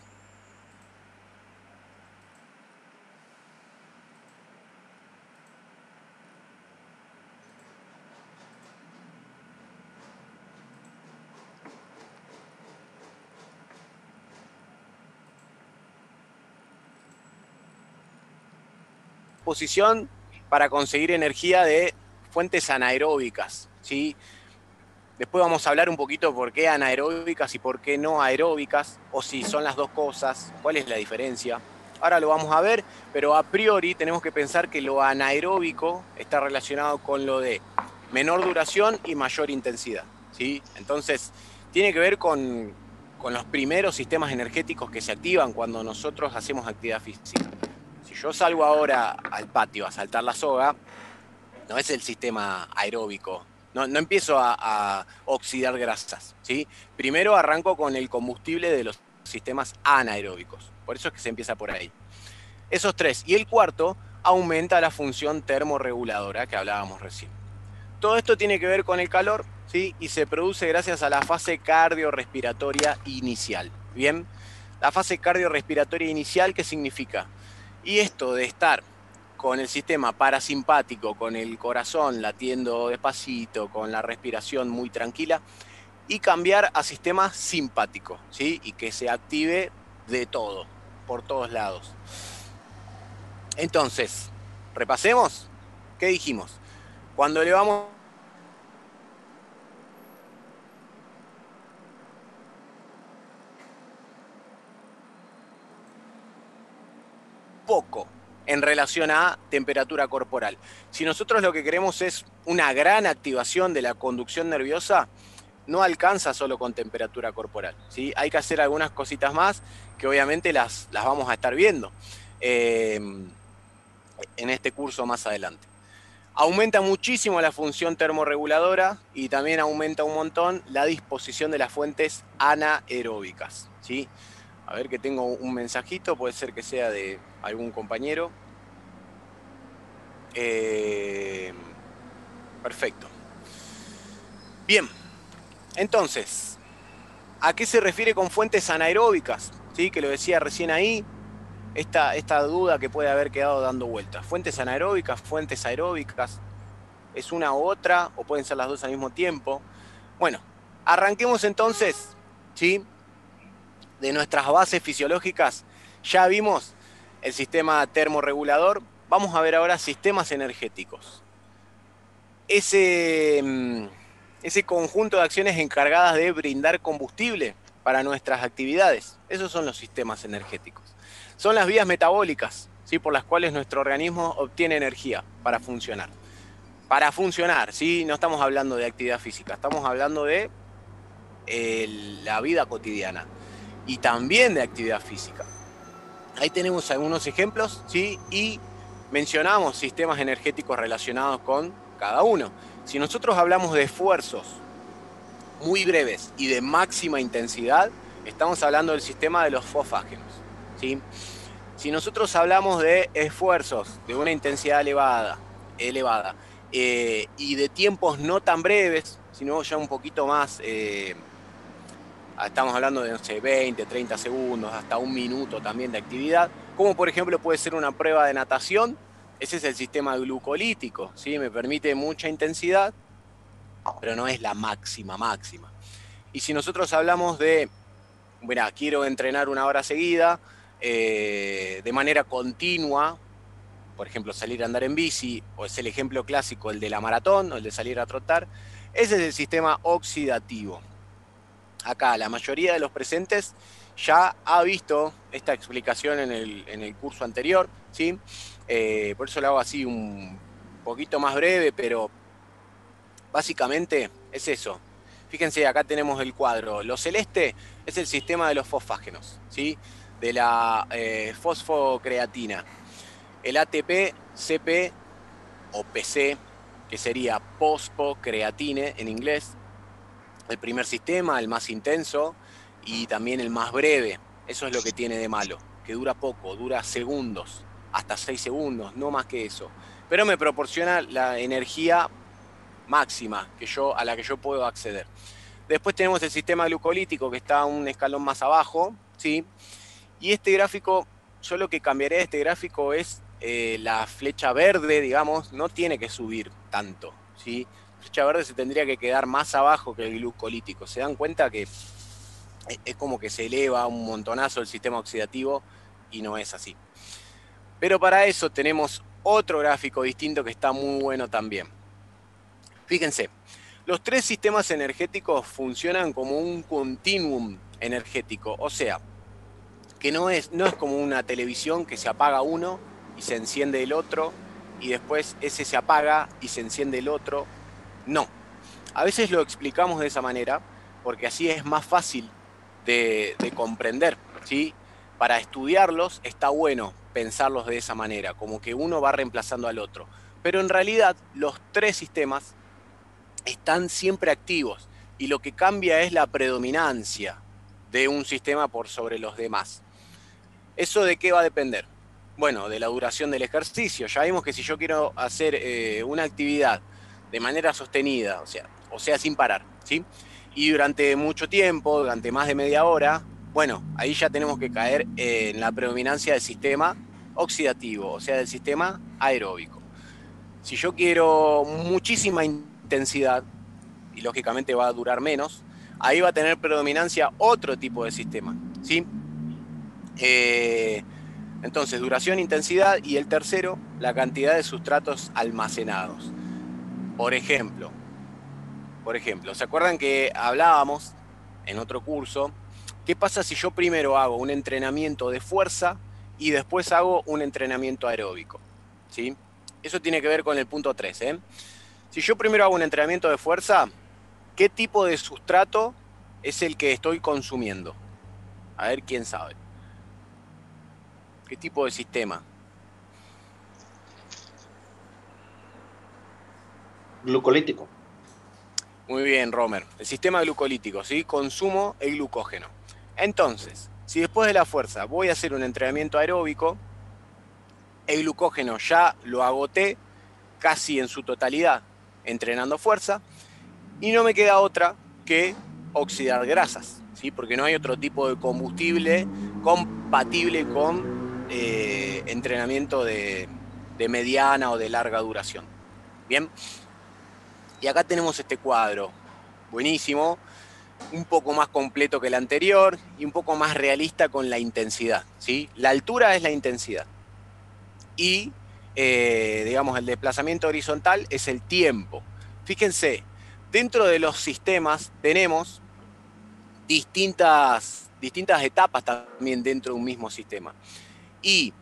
Posición para conseguir energía de fuentes anaeróbicas, ¿sí? Después vamos a hablar un poquito por qué anaeróbicas y por qué no aeróbicas, o si son las dos cosas, cuál es la diferencia. Ahora lo vamos a ver, pero a priori tenemos que pensar que lo anaeróbico está relacionado con lo de menor duración y mayor intensidad, ¿sí? Entonces, tiene que ver con los primeros sistemas energéticos que se activan cuando nosotros hacemos actividad física. Si yo salgo ahora al patio a saltar la soga, no es el sistema aeróbico. No empiezo a oxidar grasas, ¿sí? Primero arranco con el combustible de los sistemas anaeróbicos. Por eso es que se empieza por ahí. Esos 3. Y el cuarto aumenta la función termorreguladora que hablábamos recién. Todo esto tiene que ver con el calor, ¿sí? Y se produce gracias a la fase cardiorrespiratoria inicial. ¿Bien? La fase cardiorrespiratoria inicial, ¿qué significa? Y esto de estar con el sistema parasimpático, con el corazón latiendo despacito, con la respiración muy tranquila, y cambiar a sistema simpático, ¿sí? Y que se active de todo, por todos lados. Entonces, repasemos. ¿Qué dijimos? Cuando elevamos poco en relación a temperatura corporal. Si nosotros lo que queremos es una gran activación de la conducción nerviosa, no alcanza solo con temperatura corporal, ¿sí? Hay que hacer algunas cositas más que obviamente las vamos a estar viendo en este curso más adelante. Aumenta muchísimo la función termorreguladora y también aumenta un montón la disposición de las fuentes anaeróbicas, ¿sí? A ver que tengo un mensajito, puede ser que sea de algún compañero. Perfecto. Bien, entonces, ¿a qué se refiere con fuentes anaeróbicas? ¿Sí? Que lo decía recién ahí, esta duda que puede haber quedado dando vueltas. Fuentes anaeróbicas, fuentes aeróbicas, ¿es una u otra o pueden ser las dos al mismo tiempo? Bueno, arranquemos entonces, ¿sí? De nuestras bases fisiológicas. Ya vimos el sistema termorregulador. Vamos a ver ahora sistemas energéticos. Ese conjunto de acciones encargadas de brindar combustible para nuestras actividades. Esos son los sistemas energéticos. Son las vías metabólicas, ¿sí? Por las cuales nuestro organismo obtiene energía para funcionar. Para funcionar, ¿sí? No estamos hablando de actividad física, estamos hablando de la vida cotidiana. Y también de actividad física. Ahí tenemos algunos ejemplos, ¿sí? Y mencionamos sistemas energéticos relacionados con cada uno. Si nosotros hablamos de esfuerzos muy breves y de máxima intensidad, estamos hablando del sistema de los fosfágenos, ¿sí? Si nosotros hablamos de esfuerzos de una intensidad elevada y de tiempos no tan breves, sino ya un poquito más... estamos hablando de, no sé, 20, 30 segundos, hasta 1 minuto también de actividad, como por ejemplo puede ser una prueba de natación. Ese es el sistema glucolítico, ¿sí? Me permite mucha intensidad, pero no es la máxima. Y si nosotros hablamos de, mira, quiero entrenar 1 hora seguida, de manera continua, por ejemplo, salir a andar en bici, o es el ejemplo clásico, el de la maratón, o el de salir a trotar, ese es el sistema oxidativo. Acá la mayoría de los presentes ya ha visto esta explicación en el curso anterior, ¿sí? Por eso lo hago así un poquito más breve, pero básicamente es eso. Fíjense, acá tenemos el cuadro. Lo celeste es el sistema de los fosfágenos, ¿sí? De la fosfocreatina. El ATP, CP o PC, que sería fosfocreatine en inglés. El primer sistema, el más intenso y también el más breve. Eso es lo que tiene de malo, que dura poco, dura segundos, hasta 6 segundos, no más que eso. Pero me proporciona la energía máxima a la que yo puedo acceder. Después tenemos el sistema glucolítico, que está un escalón más abajo, ¿sí? Y este gráfico, yo lo que cambiaré de este gráfico es la flecha verde, digamos, no tiene que subir tanto, ¿sí? La flecha verde se tendría que quedar más abajo que el glucolítico. ¿Se dan cuenta que es como que se eleva un montonazo el sistema oxidativo y no es así? Pero para eso tenemos otro gráfico distinto que está muy bueno también. Fíjense, los tres sistemas energéticos funcionan como un continuum energético, o sea, que no es como una televisión que se apaga uno y se enciende el otro, y después ese se apaga y se enciende el otro. No. A veces lo explicamos de esa manera, porque así es más fácil de comprender, ¿sí? Para estudiarlos está bueno pensarlos de esa manera, como que uno va reemplazando al otro. Pero en realidad los tres sistemas están siempre activos, y lo que cambia es la predominancia de un sistema por sobre los demás. ¿Eso de qué va a depender? Bueno, de la duración del ejercicio. Ya vimos que si yo quiero hacer una actividad de manera sostenida, o sea, sin parar, ¿sí? Y durante mucho tiempo, durante más de media hora, bueno, ahí ya tenemos que caer en la predominancia del sistema oxidativo, o sea, del sistema aeróbico. Si yo quiero muchísima intensidad, y lógicamente va a durar menos, ahí va a tener predominancia otro tipo de sistema, ¿sí? Entonces, duración, intensidad, y el tercero, la cantidad de sustratos almacenados. Por ejemplo, ¿se acuerdan que hablábamos en otro curso? ¿Qué pasa si yo primero hago un entrenamiento de fuerza y después hago un entrenamiento aeróbico? ¿Sí? Eso tiene que ver con el punto 3, ¿eh? Si yo primero hago un entrenamiento de fuerza, ¿qué tipo de sustrato es el que estoy consumiendo? A ver quién sabe. ¿Qué tipo de sistema? Glucolítico. Muy bien, Romer. El sistema glucolítico, ¿sí? Consumo el glucógeno. Entonces, si después de la fuerza voy a hacer un entrenamiento aeróbico, el glucógeno ya lo agoté casi en su totalidad entrenando fuerza, y no me queda otra que oxidar grasas, ¿sí? Porque no hay otro tipo de combustible compatible con entrenamiento de mediana o de larga duración. Bien, y acá tenemos este cuadro, buenísimo, un poco más completo que el anterior y un poco más realista con la intensidad, ¿sí? La altura es la intensidad y, digamos, el desplazamiento horizontal es el tiempo. Fíjense, dentro de los sistemas tenemos distintas etapas también dentro de un mismo sistema. Y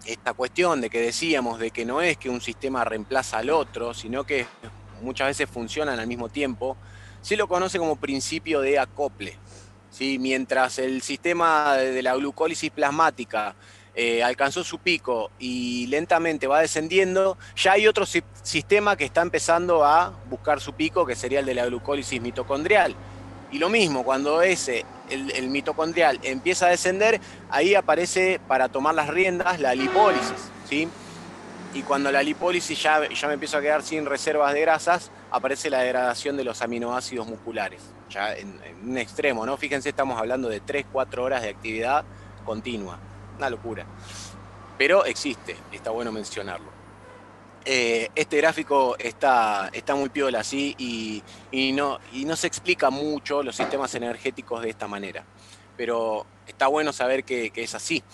esta cuestión de que decíamos de que no es que un sistema reemplaza al otro, sino que muchas veces funcionan al mismo tiempo, se lo conoce como principio de acople, ¿sí? Mientras el sistema de la glucólisis plasmática alcanzó su pico y lentamente va descendiendo, ya hay otro sistema que está empezando a buscar su pico, que sería el de la glucólisis mitocondrial. Y lo mismo, cuando el mitocondrial empieza a descender, ahí aparece para tomar las riendas la lipólisis, ¿sí? Y cuando la lipólisis ya me empiezo a quedar sin reservas de grasas, aparece la degradación de los aminoácidos musculares, ya en un extremo, ¿no? Fíjense, estamos hablando de 3-4 horas de actividad continua, una locura. Pero existe, está bueno mencionarlo. Este gráfico está muy piola, ¿sí? Y no se explica mucho los sistemas energéticos de esta manera, pero está bueno saber que es así.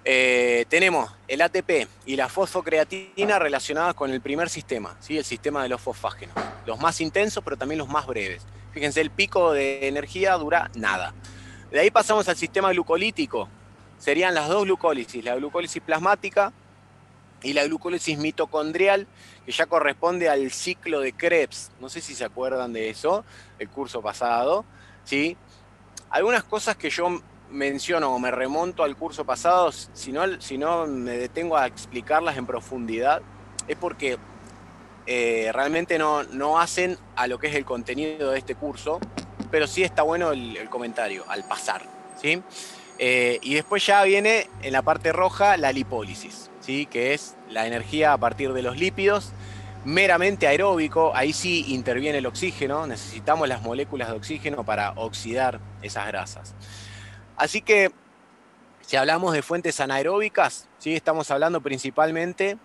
Tenemos el ATP y la fosfocreatina relacionadas con el primer sistema, ¿sí? El sistema de los fosfágenos. Los más intensos, pero también los más breves. Fíjense, el pico de energía dura nada. De ahí pasamos al sistema glucolítico. Serían las dos glucólisis, la glucólisis plasmática y la glucólisis mitocondrial, que ya corresponde al ciclo de Krebs. No sé si se acuerdan de eso, el curso pasado, ¿sí? Algunas cosas que yo menciono o me remonto al curso pasado, si no me detengo a explicarlas en profundidad, es porque realmente no hacen a lo que es el contenido de este curso, pero sí está bueno el comentario al pasar, ¿sí? Y después ya viene en la parte roja la lipólisis, ¿sí? Que es la energía a partir de los lípidos, meramente aeróbico. Ahí sí interviene el oxígeno, necesitamos las moléculas de oxígeno para oxidar esas grasas. Así que si hablamos de fuentes anaeróbicas, ¿sí? Estamos hablando principalmente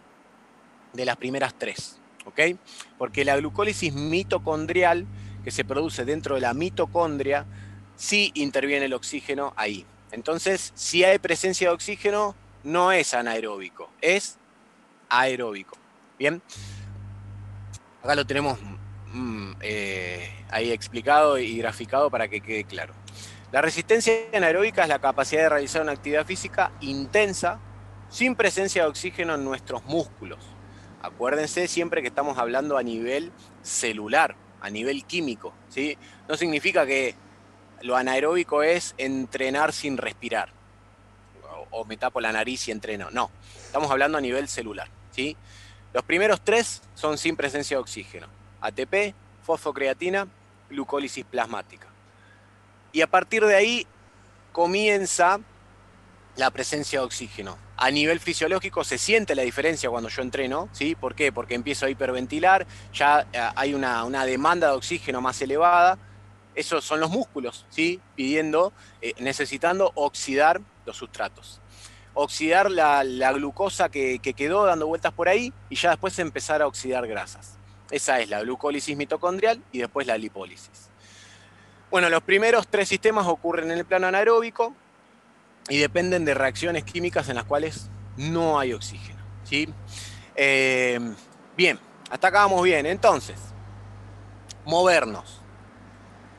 de las primeras tres, ¿ok? Porque la glucólisis mitocondrial que se produce dentro de la mitocondria, sí interviene el oxígeno ahí. Entonces, si hay presencia de oxígeno, no es anaeróbico, es aeróbico. ¿Bien? Acá lo tenemos ahí explicado y graficado para que quede claro. La resistencia anaeróbica es la capacidad de realizar una actividad física intensa sin presencia de oxígeno en nuestros músculos. Acuérdense siempre que estamos hablando a nivel celular, a nivel químico, ¿sí? No significa que lo anaeróbico es entrenar sin respirar, o me tapo la nariz y entreno. No, estamos hablando a nivel celular, ¿sí? Los primeros tres son sin presencia de oxígeno: ATP, fosfocreatina, glucólisis plasmática. Y a partir de ahí comienza la presencia de oxígeno. A nivel fisiológico se siente la diferencia cuando yo entreno, ¿sí? ¿Por qué? Porque empiezo a hiperventilar, ya hay una demanda de oxígeno más elevada. Esos son los músculos, ¿sí? Necesitando oxidar los sustratos. Oxidar la glucosa que quedó dando vueltas por ahí y ya después empezar a oxidar grasas. Esa es la glucólisis mitocondrial y después la lipólisis. Bueno, los primeros tres sistemas ocurren en el plano anaeróbico y dependen de reacciones químicas en las cuales no hay oxígeno, ¿sí? Bien, hasta acá vamos bien. Entonces, movernos.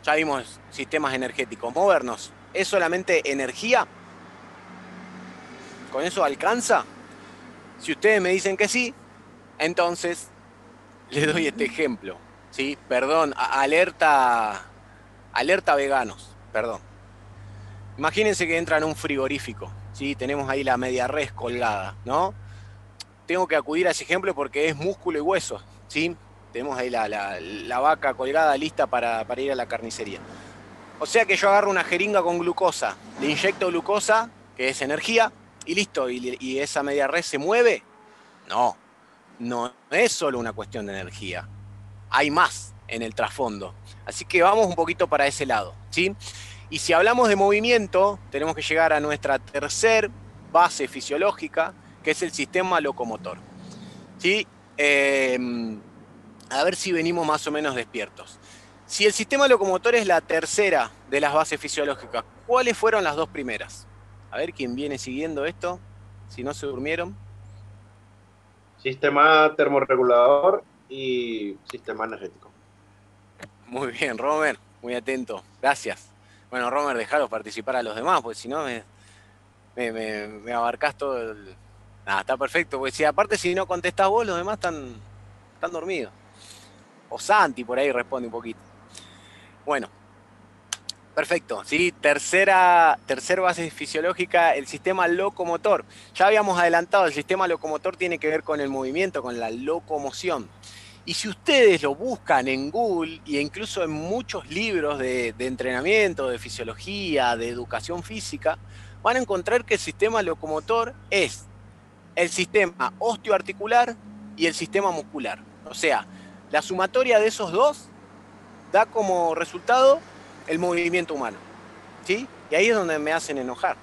Ya vimos sistemas energéticos. Movernos, ¿es solamente energía? ¿Con eso alcanza? Si ustedes me dicen que sí, entonces les doy este ejemplo, ¿sí? Perdón, alerta veganos, perdón. Imagínense que entran a un frigorífico, ¿sí? Tenemos ahí la media res colgada, ¿no? Tengo que acudir a ese ejemplo porque es músculo y hueso, ¿sí? Tenemos ahí la vaca colgada lista para ir a la carnicería. O sea que yo agarro una jeringa con glucosa, le inyecto glucosa, que es energía, y listo, y esa media res se mueve. No, no es solo una cuestión de energía. Hay más en el trasfondo. Así que vamos un poquito para ese lado, ¿sí? Y si hablamos de movimiento, tenemos que llegar a nuestra tercer base fisiológica, que es el sistema locomotor, ¿sí? A ver si venimos más o menos despiertos. Si el sistema locomotor es la tercera de las bases fisiológicas, ¿cuáles fueron las dos primeras? A ver quién viene siguiendo esto, si no se durmieron. Sistema termorregulador y sistema energético. Muy bien, Romer, muy atento, gracias. Bueno, Romer, dejalo participar a los demás, porque si no me abarcás todo el... Nada, está perfecto, porque si aparte si no contestás vos, los demás están dormidos. O Santi por ahí responde un poquito. Bueno, perfecto, ¿sí? Tercera base fisiológica, el sistema locomotor. Ya habíamos adelantado, el sistema locomotor tiene que ver con el movimiento, con la locomoción. Y si ustedes lo buscan en Google e incluso en muchos libros de entrenamiento, de fisiología, de educación física, van a encontrar que el sistema locomotor es el sistema osteoarticular y el sistema muscular. O sea, la sumatoria de esos dos da como resultado el movimiento humano, ¿sí? Y ahí es donde me hacen enojar.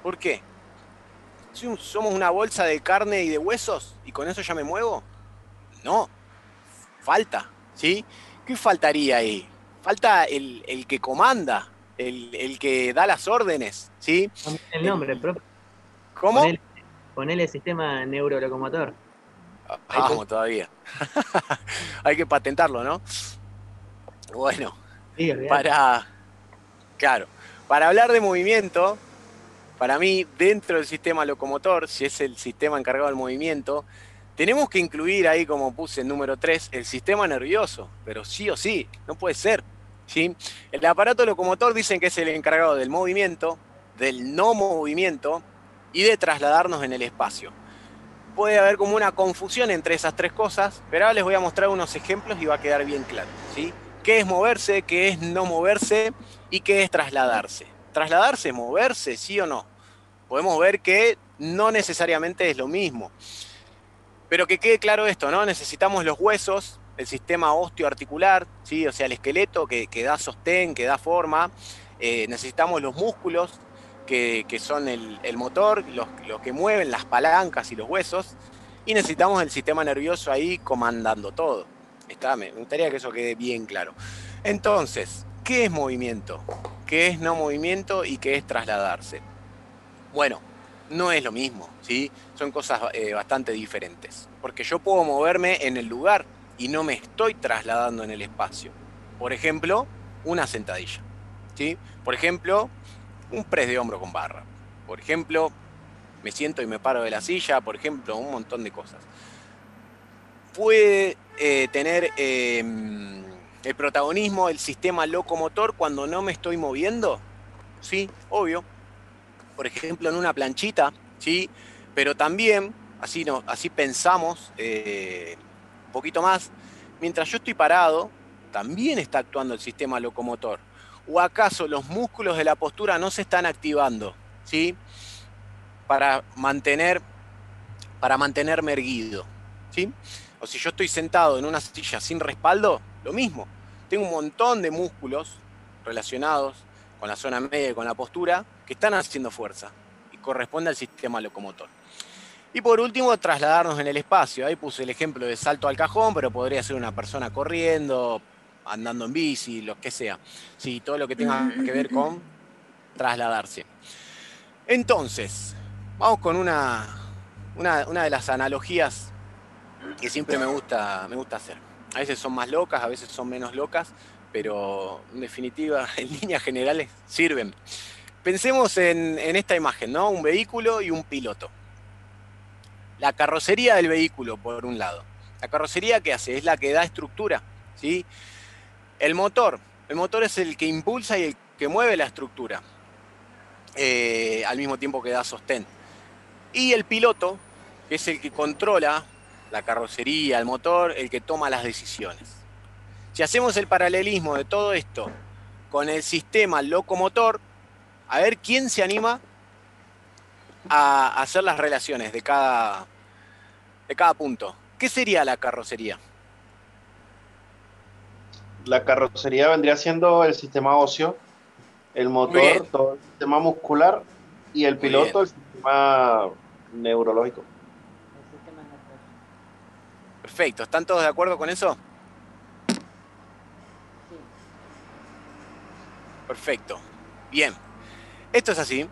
¿Por qué? ¿Somos una bolsa de carne y de huesos y con eso ya me muevo? No, falta, ¿sí? ¿Qué faltaría ahí? Falta el que comanda, el que da las órdenes, ¿sí? El nombre, profe. ¿Cómo? Ponele sistema neurolocomotor. Vamos todavía. Hay que patentarlo, ¿no? Bueno, Sí, olvidate. claro, para hablar de movimiento, para mí, dentro del sistema locomotor, si es el sistema encargado del movimiento, tenemos que incluir ahí, como puse en número 3, el sistema nervioso, pero sí o sí, no puede ser, ¿sí? El aparato locomotor dicen que es el encargado del movimiento, del no movimiento y de trasladarnos en el espacio. Puede haber como una confusión entre esas tres cosas, pero ahora les voy a mostrar unos ejemplos y va a quedar bien claro, ¿sí? ¿Qué es moverse, qué es no moverse y qué es trasladarse? ¿Trasladarse es moverse, sí o no? Podemos ver que no necesariamente es lo mismo. Pero que quede claro esto, ¿no? Necesitamos los huesos, el sistema osteoarticular, ¿sí? O sea, el esqueleto que da sostén, que da forma. Necesitamos los músculos, que son el motor, los que mueven las palancas y los huesos. Y necesitamos el sistema nervioso ahí comandando todo. Me gustaría que eso quede bien claro. Entonces, ¿qué es movimiento? ¿Qué es no movimiento y qué es trasladarse? Bueno, no es lo mismo, ¿sí? Son cosas bastante diferentes. Porque yo puedo moverme en el lugar y no me estoy trasladando en el espacio. Por ejemplo, una sentadilla, ¿sí? Por ejemplo, un press de hombro con barra. Por ejemplo, me siento y me paro de la silla. Por ejemplo, un montón de cosas. Puede tener el protagonismo el sistema locomotor cuando no me estoy moviendo. Sí, obvio. Por ejemplo, en una planchita, ¿sí? Pero también, así pensamos un poquito más, mientras yo estoy parado, también está actuando el sistema locomotor. ¿O acaso los músculos de la postura no se están activando, ¿sí? Para mantenerme erguido, ¿sí? O si yo estoy sentado en una silla sin respaldo, lo mismo. Tengo un montón de músculos relacionados con la zona media y con la postura que están haciendo fuerza y corresponde al sistema locomotor. Y por último, trasladarnos en el espacio. Ahí puse el ejemplo de salto al cajón, pero podría ser una persona corriendo, andando en bici, lo que sea. Sí, todo lo que tenga que ver con trasladarse. Entonces, vamos con una de las analogías que siempre me gusta hacer. A veces son más locas, a veces son menos locas, pero en definitiva, en líneas generales, sirven. Pensemos en esta imagen, ¿no? Un vehículo y un piloto. La carrocería del vehículo, por un lado. La carrocería, ¿qué hace? Es la que da estructura, ¿sí? El motor es el que impulsa y el que mueve la estructura, al mismo tiempo que da sostén. Y el piloto, que es el que controla la carrocería, el motor, el que toma las decisiones. Si hacemos el paralelismo de todo esto con el sistema locomotor, a ver quién se anima a hacer las relaciones de cada punto. ¿Qué sería la carrocería? La carrocería vendría siendo el sistema óseo, el motor, todo el sistema muscular y el piloto, el sistema neurológico. Perfecto, ¿están todos de acuerdo con eso? Sí. Perfecto. Bien. Esto es así.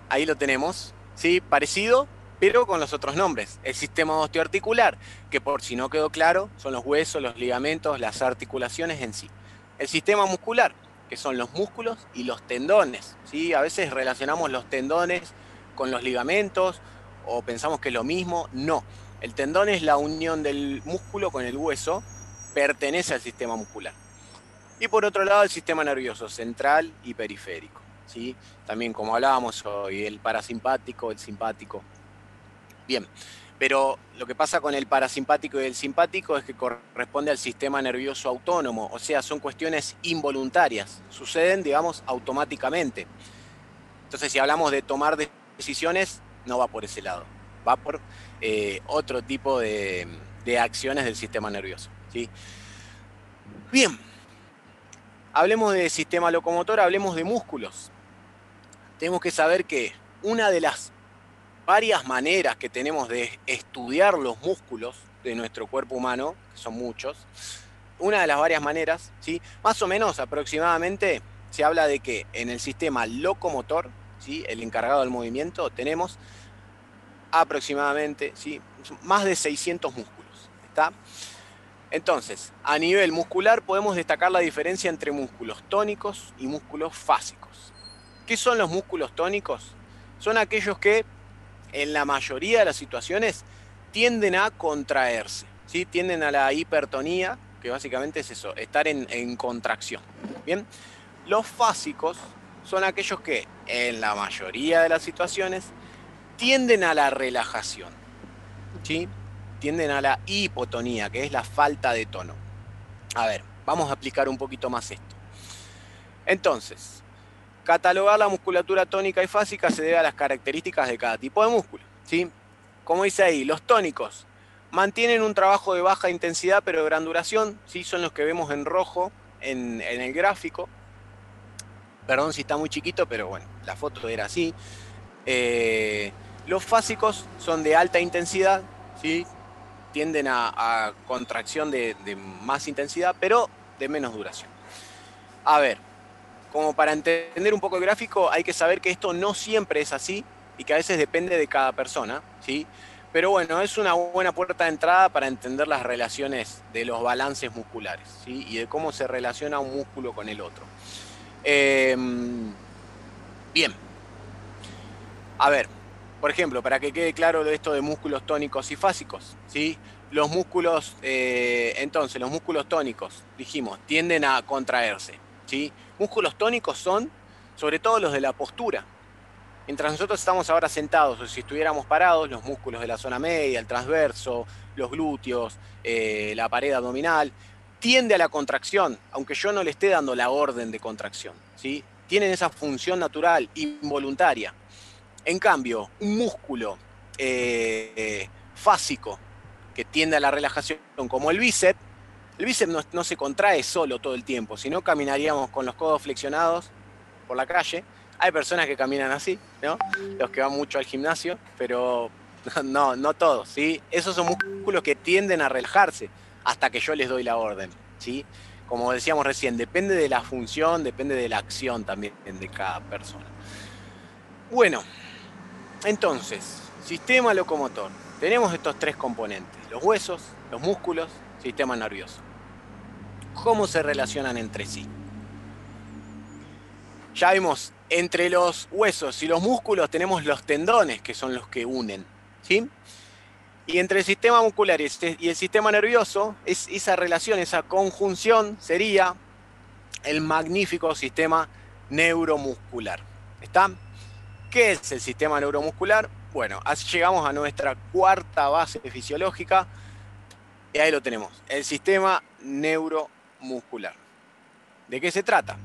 Ahí lo tenemos. ¿Sí? Parecido, pero con los otros nombres. El sistema osteoarticular, que por si no quedó claro, son los huesos, los ligamentos, las articulaciones en sí. El sistema muscular, que son los músculos y los tendones, ¿sí? A veces relacionamos los tendones con los ligamentos o pensamos que es lo mismo. No. El tendón es la unión del músculo con el hueso, pertenece al sistema muscular. Y por otro lado, el sistema nervioso central y periférico, ¿sí? También, como hablábamos hoy, el parasimpático, el simpático. Bien, pero lo que pasa con el parasimpático y el simpático es que corresponde al sistema nervioso autónomo, o sea, son cuestiones involuntarias, suceden, digamos, automáticamente. Entonces, si hablamos de tomar decisiones, no va por ese lado, va por otro tipo de acciones del sistema nervioso, ¿sí? Bien, hablemos de sistema locomotor, hablemos de músculos. Tenemos que saber que una de las varias maneras que tenemos de estudiar los músculos de nuestro cuerpo humano, que son muchos, una de las varias maneras, ¿sí? Más o menos aproximadamente se habla de que en el sistema locomotor, ¿sí? El encargado del movimiento, tenemos aproximadamente, ¿sí? Más de 600 músculos. ¿Está? Entonces, a nivel muscular podemos destacar la diferencia entre músculos tónicos y músculos fásicos. ¿Qué son los músculos tónicos? Son aquellos que en la mayoría de las situaciones tienden a contraerse, ¿sí? Tienden a la hipertonía, que básicamente es eso, estar en contracción. ¿Bien? Los fásicos son aquellos que en la mayoría de las situaciones tienden a la relajación, ¿sí? Tienden a la hipotonía, que es la falta de tono. A ver, vamos a aplicar un poquito más esto. Entonces, catalogar la musculatura tónica y fásica se debe a las características de cada tipo de músculo, ¿sí? Como dice ahí, los tónicos mantienen un trabajo de baja intensidad pero de gran duración, ¿sí? Son los que vemos en rojo en el gráfico. Perdón si está muy chiquito, pero bueno, la foto era así. Los fásicos son de alta intensidad, ¿sí? Tienden a contracción de más intensidad, pero de menos duración. A ver, como para entender un poco el gráfico, hay que saber que esto no siempre es así y que a veces depende de cada persona, ¿sí? Pero bueno, es una buena puerta de entrada para entender las relaciones de los balances musculares, ¿sí? Y de cómo se relaciona un músculo con el otro. Bien. A ver, por ejemplo, para que quede claro esto de músculos tónicos y fásicos, ¿sí? Los músculos, entonces, los músculos tónicos, dijimos, tienden a contraerse, ¿sí? Músculos tónicos son, sobre todo los de la postura. Mientras nosotros estamos ahora sentados, o si estuviéramos parados, los músculos de la zona media, el transverso, los glúteos, la pared abdominal, tiende a la contracción, aunque yo no le esté dando la orden de contracción, ¿sí? Tienen esa función natural, involuntaria. En cambio, un músculo fásico que tiende a la relajación, como el bíceps no se contrae solo todo el tiempo, sino caminaríamos con los codos flexionados por la calle. Hay personas que caminan así, ¿no? Los que van mucho al gimnasio, pero no todos, ¿sí? Esos son músculos que tienden a relajarse hasta que yo les doy la orden, ¿sí? Como decíamos recién, depende de la función, depende de la acción también de cada persona. Bueno, entonces, sistema locomotor. Tenemos estos tres componentes, los huesos, los músculos, sistema nervioso. ¿Cómo se relacionan entre sí? Ya vimos, entre los huesos y los músculos tenemos los tendones, que son los que unen, ¿sí? Y entre el sistema muscular y el sistema nervioso, esa relación, esa conjunción sería el magnífico sistema neuromuscular. ¿Está? ¿Qué es el sistema neuromuscular? Bueno, así llegamos a nuestra cuarta base fisiológica y ahí lo tenemos, el sistema neuromuscular. ¿De qué se trata?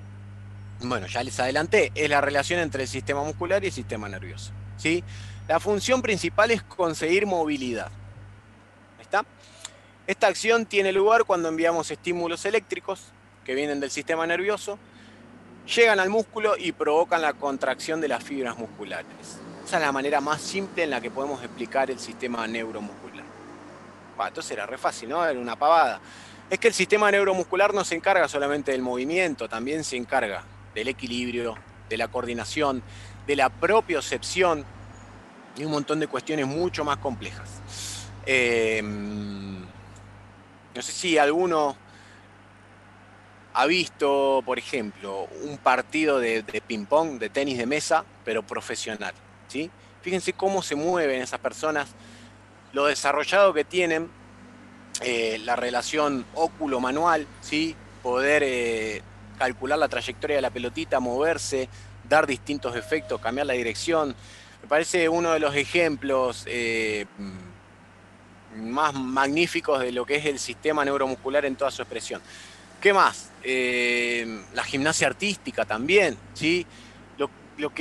Bueno, ya les adelanté, es la relación entre el sistema muscular y el sistema nervioso, ¿sí? La función principal es conseguir movilidad. ¿Está? Esta acción tiene lugar cuando enviamos estímulos eléctricos que vienen del sistema nervioso, llegan al músculo y provocan la contracción de las fibras musculares. Esa es la manera más simple en la que podemos explicar el sistema neuromuscular. Bueno, entonces era re fácil, ¿no? Era una pavada. Es que el sistema neuromuscular no se encarga solamente del movimiento, también se encarga del equilibrio, de la coordinación, de la propiocepción y un montón de cuestiones mucho más complejas. No sé si alguno ha visto, por ejemplo, un partido de ping-pong, de tenis de mesa, pero profesional, ¿sí? Fíjense cómo se mueven esas personas, lo desarrollado que tienen, la relación óculo-manual, ¿sí? Poder calcular la trayectoria de la pelotita, moverse, dar distintos efectos, cambiar la dirección. Me parece uno de los ejemplos más magníficos de lo que es el sistema neuromuscular en toda su expresión. ¿Qué más? La gimnasia artística también, ¿sí? Lo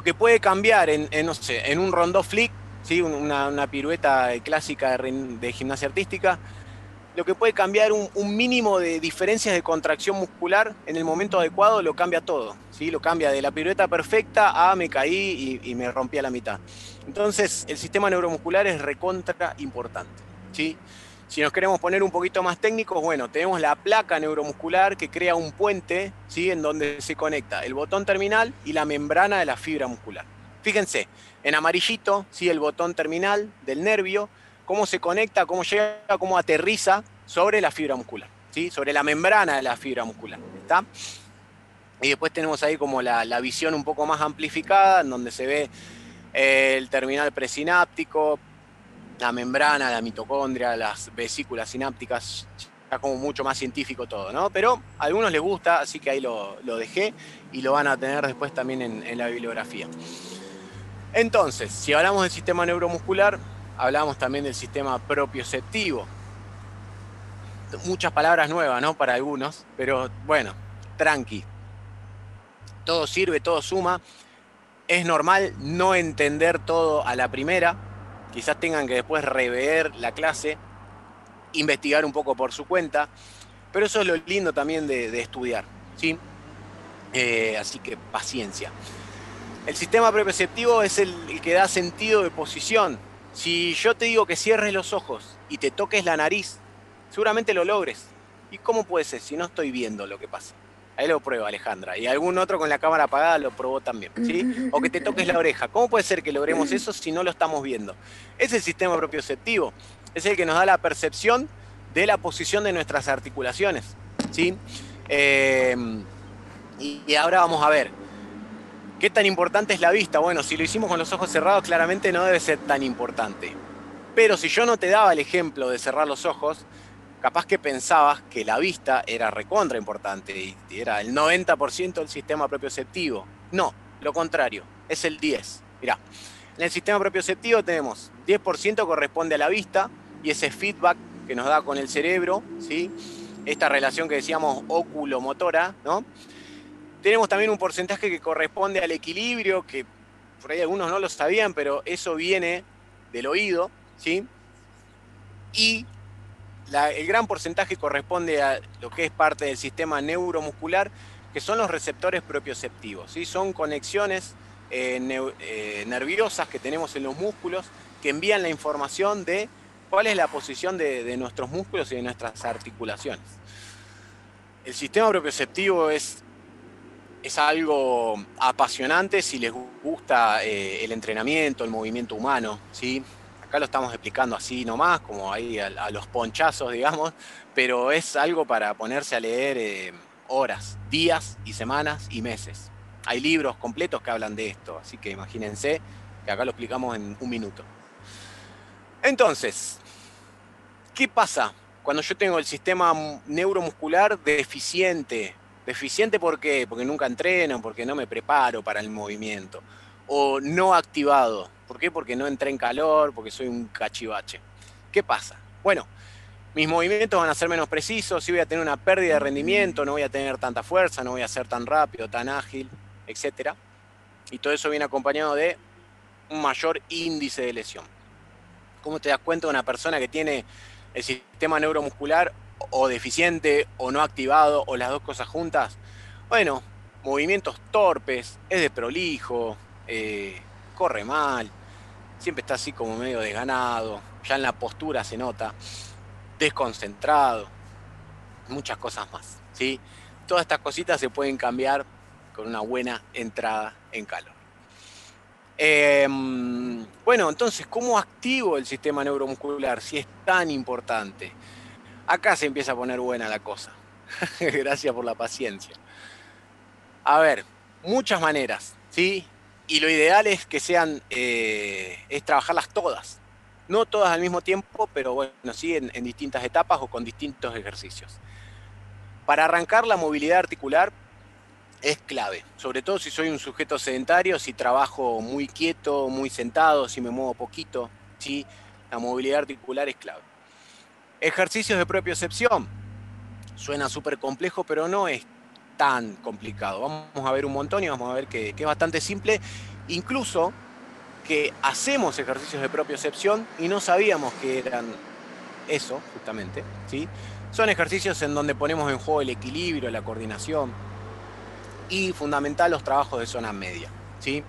que puede cambiar no sé, en un rondó flick, ¿sí? Una pirueta clásica de gimnasia artística, lo que puede cambiar un mínimo de diferencias de contracción muscular en el momento adecuado lo cambia todo, ¿sí? Lo cambia de la pirueta perfecta a me caí y me rompí a la mitad. Entonces, el sistema neuromuscular es recontra importante, ¿sí? Si nos queremos poner un poquito más técnicos, bueno, tenemos la placa neuromuscular que crea un puente, ¿sí? En donde se conecta el botón terminal y la membrana de la fibra muscular. Fíjense, en amarillito, ¿sí? El botón terminal del nervio, cómo se conecta, cómo llega, cómo aterriza sobre la fibra muscular, ¿sí? Sobre la membrana de la fibra muscular, ¿está? Y después tenemos ahí como la visión un poco más amplificada, en donde se ve el terminal presináptico, la membrana, la mitocondria, las vesículas sinápticas, ya como mucho más científico todo, ¿no? Pero a algunos les gusta, así que ahí lo dejé y lo van a tener después también en la bibliografía. Entonces, si hablamos del sistema neuromuscular, hablamos también del sistema propioceptivo. Muchas palabras nuevas, ¿no? Para algunos, pero bueno, tranqui. Todo sirve, todo suma. Es normal no entender todo a la primera. Quizás tengan que después rever la clase, investigar un poco por su cuenta, pero eso es lo lindo también de estudiar, ¿sí? Así que paciencia. El sistema propioceptivo es el que da sentido de posición. Si yo te digo que cierres los ojos y te toques la nariz, seguramente lo logres. ¿Y cómo puede ser si no estoy viendo lo que pasa? Ahí lo prueba Alejandra. Y algún otro con la cámara apagada lo probó también, ¿sí? O que te toques la oreja. ¿Cómo puede ser que logremos eso si no lo estamos viendo? Es el sistema propioceptivo. Es el que nos da la percepción de la posición de nuestras articulaciones, ¿sí? Y ahora vamos a ver. ¿Qué tan importante es la vista? Bueno, si lo hicimos con los ojos cerrados, claramente no debe ser tan importante. Pero si yo no te daba el ejemplo de cerrar los ojos, capaz que pensabas que la vista era recontra importante y era el 90% del sistema propioceptivo. No, lo contrario, es el 10%. Mirá, en el sistema propioceptivo tenemos 10% corresponde a la vista y ese feedback que nos da con el cerebro, ¿sí? Esta relación que decíamos óculo-motora, ¿no? Tenemos también un porcentaje que corresponde al equilibrio, que por ahí algunos no lo sabían, pero eso viene del oído, ¿sí? Y el gran porcentaje corresponde a lo que es parte del sistema neuromuscular, que son los receptores propioceptivos, ¿sí? Son conexiones nerviosas que tenemos en los músculos que envían la información de cuál es la posición de nuestros músculos y de nuestras articulaciones. El sistema propioceptivo es algo apasionante si les gusta el entrenamiento, el movimiento humano, ¿sí? Acá lo estamos explicando así nomás, como ahí a los ponchazos, digamos, pero es algo para ponerse a leer horas, días y semanas y meses. Hay libros completos que hablan de esto, así que imagínense que acá lo explicamos en un minuto. Entonces, ¿qué pasa cuando yo tengo el sistema neuromuscular deficiente? ¿Deficiente por qué? Porque nunca entreno, porque no me preparo para el movimiento. O no activado. ¿Por qué? Porque no entré en calor, porque soy un cachivache. ¿Qué pasa? Bueno, mis movimientos van a ser menos precisos, sí voy a tener una pérdida de rendimiento, no voy a tener tanta fuerza, no voy a ser tan rápido, tan ágil, etc. Y todo eso viene acompañado de un mayor índice de lesión. ¿Cómo te das cuenta de una persona que tiene el sistema neuromuscular o deficiente o no activado o las dos cosas juntas? Bueno, movimientos torpes, es desprolijo, corre mal, siempre está así como medio desganado, ya en la postura se nota, desconcentrado, muchas cosas más, ¿sí? Todas estas cositas se pueden cambiar con una buena entrada en calor. Bueno, entonces, ¿cómo activo el sistema neuromuscular si es tan importante? Acá se empieza a poner buena la cosa. Gracias por la paciencia. A ver, muchas maneras, ¿sí? Y lo ideal es que sean, es trabajarlas todas. No todas al mismo tiempo, pero bueno, sí en distintas etapas o con distintos ejercicios. Para arrancar la movilidad articular es clave, sobre todo si soy un sujeto sedentario, si trabajo muy quieto, muy sentado, si me muevo poquito, ¿sí? La movilidad articular es clave. Ejercicios de propiocepción. Suena súper complejo, pero no es tan complicado. Vamos a ver un montón y vamos a ver que es bastante simple. Incluso que hacemos ejercicios de propiocepción y no sabíamos que eran eso, justamente, ¿sí? Son ejercicios en donde ponemos en juego el equilibrio, la coordinación y fundamental los trabajos de zona media, ¿sí?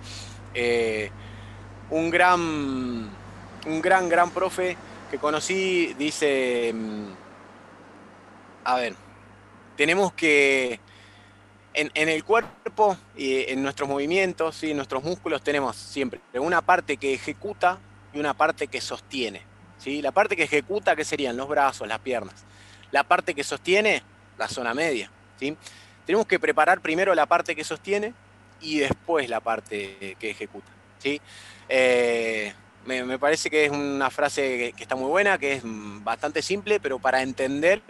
Un gran profe que conocí dice, a ver, tenemos que En el cuerpo y en nuestros movimientos, ¿sí? En nuestros músculos tenemos siempre una parte que ejecuta y una parte que sostiene, ¿sí? La parte que ejecuta, ¿qué serían? Los brazos, las piernas. La parte que sostiene, la zona media, ¿sí? Tenemos que preparar primero la parte que sostiene y después la parte que ejecuta, ¿sí? Me parece que es una frase que está muy buena, que es bastante simple, pero para entender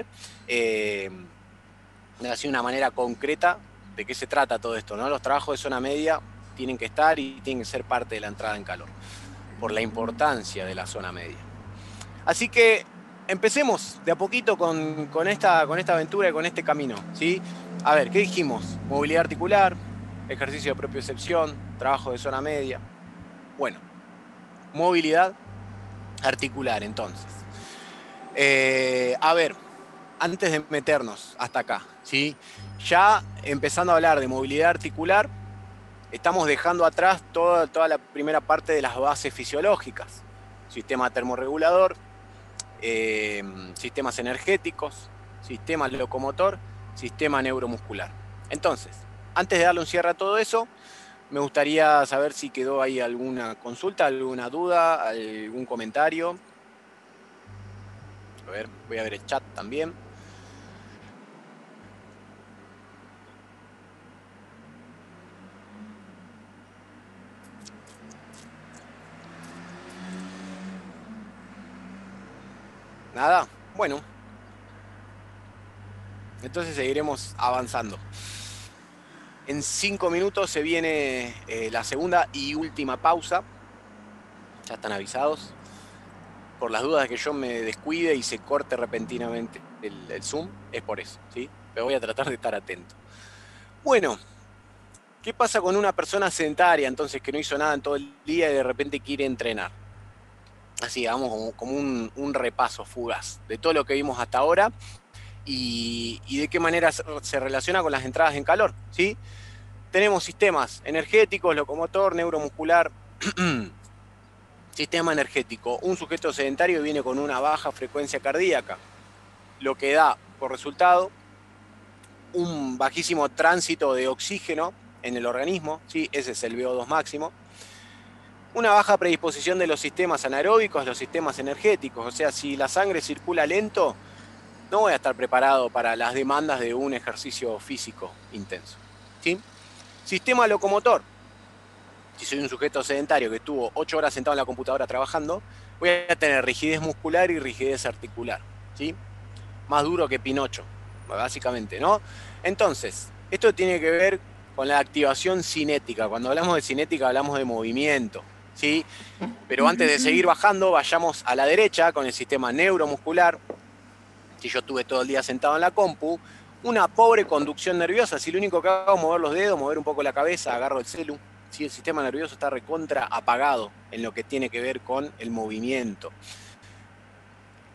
así de una manera concreta de qué se trata todo esto, ¿no? Los trabajos de zona media tienen que estar y tienen que ser parte de la entrada en calor, por la importancia de la zona media. Así que empecemos de a poquito con esta aventura y con este camino, ¿sí? A ver, ¿qué dijimos? Movilidad articular, ejercicio de propiocepción, trabajo de zona media. Bueno, movilidad articular, entonces. A ver, antes de meternos hasta acá, ¿sí? Ya empezando a hablar de movilidad articular, estamos dejando atrás toda la primera parte de las bases fisiológicas. Sistema termorregulador, sistemas energéticos, sistema locomotor, sistema neuromuscular. Entonces, antes de darle un cierre a todo eso, me gustaría saber si quedó ahí alguna consulta, alguna duda, algún comentario. A ver, voy a ver el chat también. Nada, bueno. Entonces seguiremos avanzando. En 5 minutos se viene la segunda y última pausa. Ya están avisados. Por las dudas de que yo me descuide y se corte repentinamente el Zoom, es por eso, ¿sí? Pero voy a tratar de estar atento. Bueno, ¿qué pasa con una persona sedentaria, entonces, que no hizo nada en todo el día y de repente quiere entrenar? Así, vamos como un repaso fugaz de todo lo que vimos hasta ahora y de qué manera se relaciona con las entradas en calor, ¿sí? Tenemos sistemas energéticos, locomotor, neuromuscular. Sistema energético. Un sujeto sedentario viene con una baja frecuencia cardíaca, lo que da por resultado un bajísimo tránsito de oxígeno en el organismo, ¿sí? Ese es el VO2 máximo. Una baja predisposición de los sistemas anaeróbicos, los sistemas energéticos. O sea, si la sangre circula lento, no voy a estar preparado para las demandas de un ejercicio físico intenso, ¿sí? Sistema locomotor. Si soy un sujeto sedentario que estuvo 8 horas sentado en la computadora trabajando, voy a tener rigidez muscular y rigidez articular, ¿sí? Más duro que Pinocho, básicamente, ¿no? Entonces, esto tiene que ver con la activación cinética. Cuando hablamos de cinética hablamos de movimiento, ¿sí? Pero antes de seguir bajando, vayamos a la derecha con el sistema neuromuscular. Si yo estuve todo el día sentado en la compu, una pobre conducción nerviosa. Si lo único que hago es mover los dedos, mover un poco la cabeza, agarro el celu, ¿sí? El sistema nervioso está recontra apagado en lo que tiene que ver con el movimiento,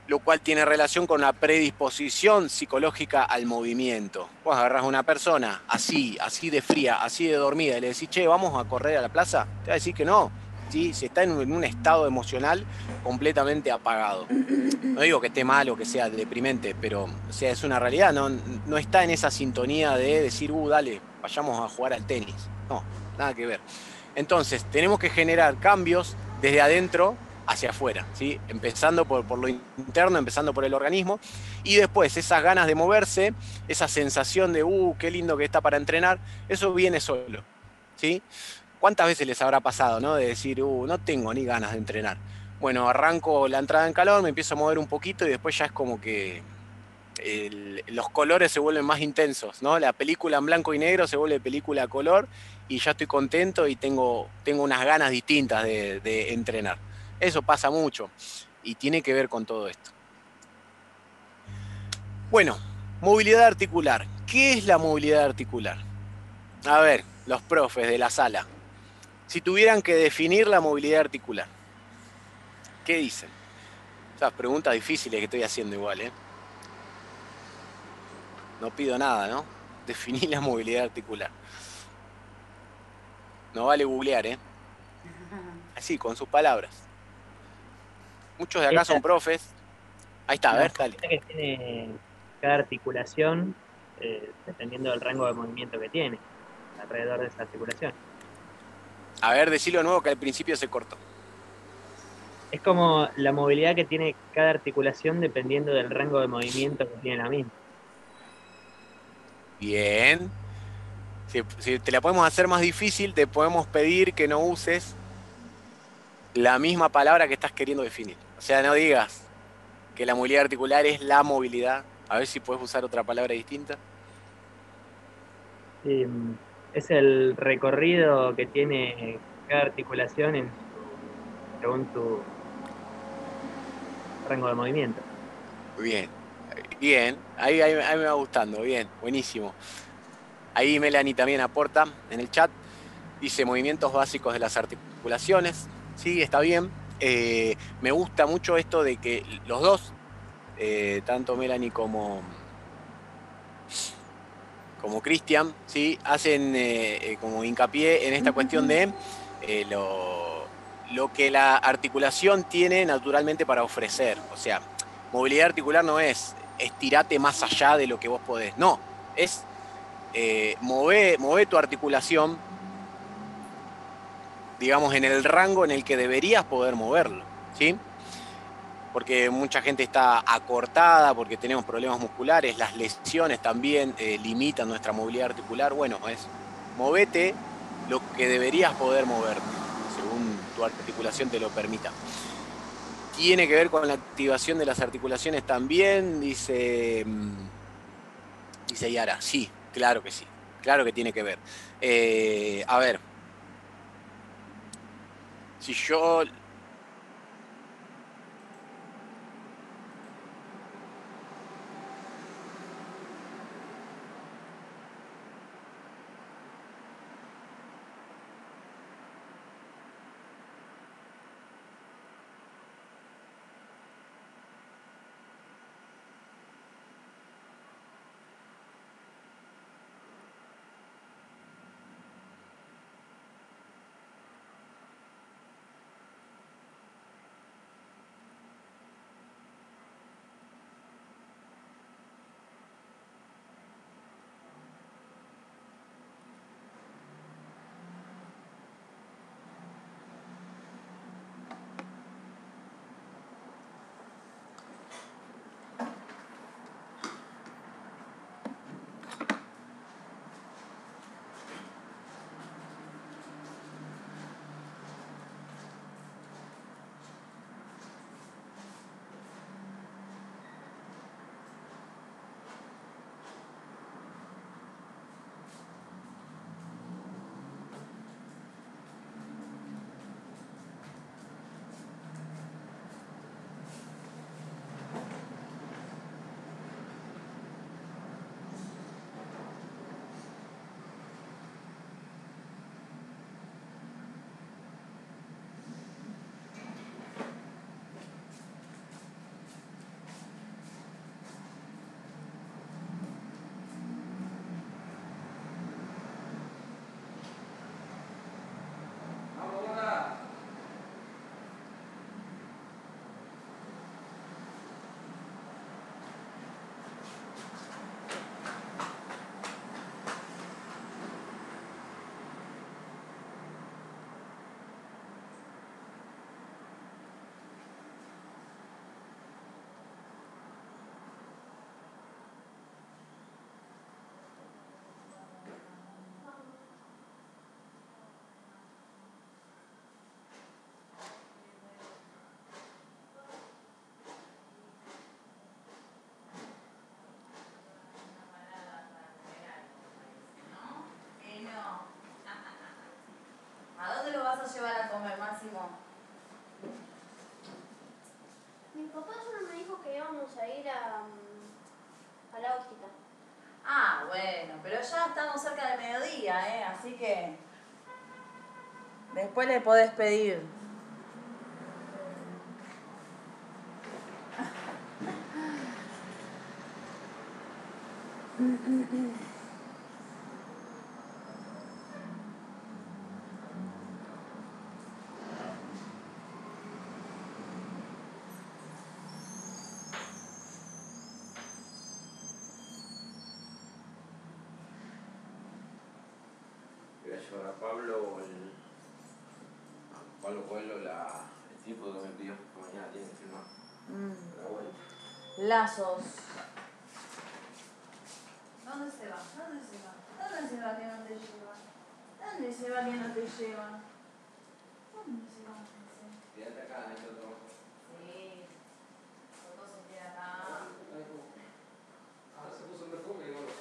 lo cual tiene relación con la predisposición psicológica al movimiento. Vos agarrás a una persona así de fría, así de dormida, y le decís, che, vamos a correr a la plaza, te va a decir que no, ¿sí? Si está en un estado emocional completamente apagado. No digo que esté mal o que sea deprimente, pero o sea, es una realidad, no está en esa sintonía de decir, dale, vayamos a jugar al tenis. No, nada que ver. Entonces, tenemos que generar cambios desde adentro hacia afuera, ¿sí? Empezando por lo interno, empezando por el organismo, y después esas ganas de moverse, esa sensación de, qué lindo que está para entrenar, eso viene solo, ¿sí? ¿Cuántas veces les habrá pasado, ¿no? De decir, no tengo ni ganas de entrenar. Bueno, arranco la entrada en calor, me empiezo a mover un poquito y después ya es como que los colores se vuelven más intensos, ¿no? La película en blanco y negro se vuelve película a color y ya estoy contento y tengo unas ganas distintas de entrenar. Eso pasa mucho y tiene que ver con todo esto. Bueno, movilidad articular. ¿Qué es la movilidad articular? A ver, los profes de la sala. Si tuvieran que definir la movilidad articular, ¿qué dicen? Esas preguntas difíciles que estoy haciendo igual, ¿eh? No pido nada, ¿no? Definir la movilidad articular. No vale googlear, ¿eh? Así, con sus palabras. Muchos de acá son profes. Ahí está, a ver, dale. Que tiene cada articulación dependiendo del rango de movimiento que tiene alrededor de esa articulación. A ver, decilo de nuevo que al principio se cortó. Es como la movilidad que tiene cada articulación dependiendo del rango de movimiento que tiene la misma. Bien. Si te la podemos hacer más difícil, te podemos pedir que no uses la misma palabra que estás queriendo definir. O sea, no digas que la movilidad articular es la movilidad. A ver si puedes usar otra palabra distinta. Sí, es el recorrido que tiene cada articulación según su rango de movimiento. Bien, bien. Ahí me va gustando. Bien, buenísimo. Ahí Melanie también aporta en el chat. Dice movimientos básicos de las articulaciones. Sí, está bien. Me gusta mucho esto de que los dos, tanto Melanie como Cristian, ¿sí? Hacen como hincapié en esta cuestión de lo que la articulación tiene naturalmente para ofrecer. O sea, movilidad articular no es estirate más allá de lo que vos podés. No, es mover tu articulación, digamos, en el rango en el que deberías poder moverlo, ¿sí? Porque mucha gente está acortada, porque tenemos problemas musculares, las lesiones también limitan nuestra movilidad articular. Bueno, es movete lo que deberías poder moverte, según tu articulación te lo permita. Tiene que ver con la activación de las articulaciones también, dice Yara. Sí, claro que sí, claro que tiene que ver. A ver, si yo... ¿A dónde lo vas a llevar a comer, Máximo? Mi papá solo me dijo que íbamos a ir a la óptica. Ah, bueno, pero ya estamos cerca del mediodía, ¿eh? Así que después le podés pedir. voy a llevar a Pablo Pablo Coelho, el tipo que me pidió que mañana tiene que firmar. La vuelta. Lazos. ¿Dónde se va? ¿Dónde se va? ¿Dónde se va que no te lleva? ¿Dónde se va que no te lleva? ¿Dónde se va? Quédate acá, en el otro. Sí. Todo se queda acá. Ah, se puso un perfume y bueno.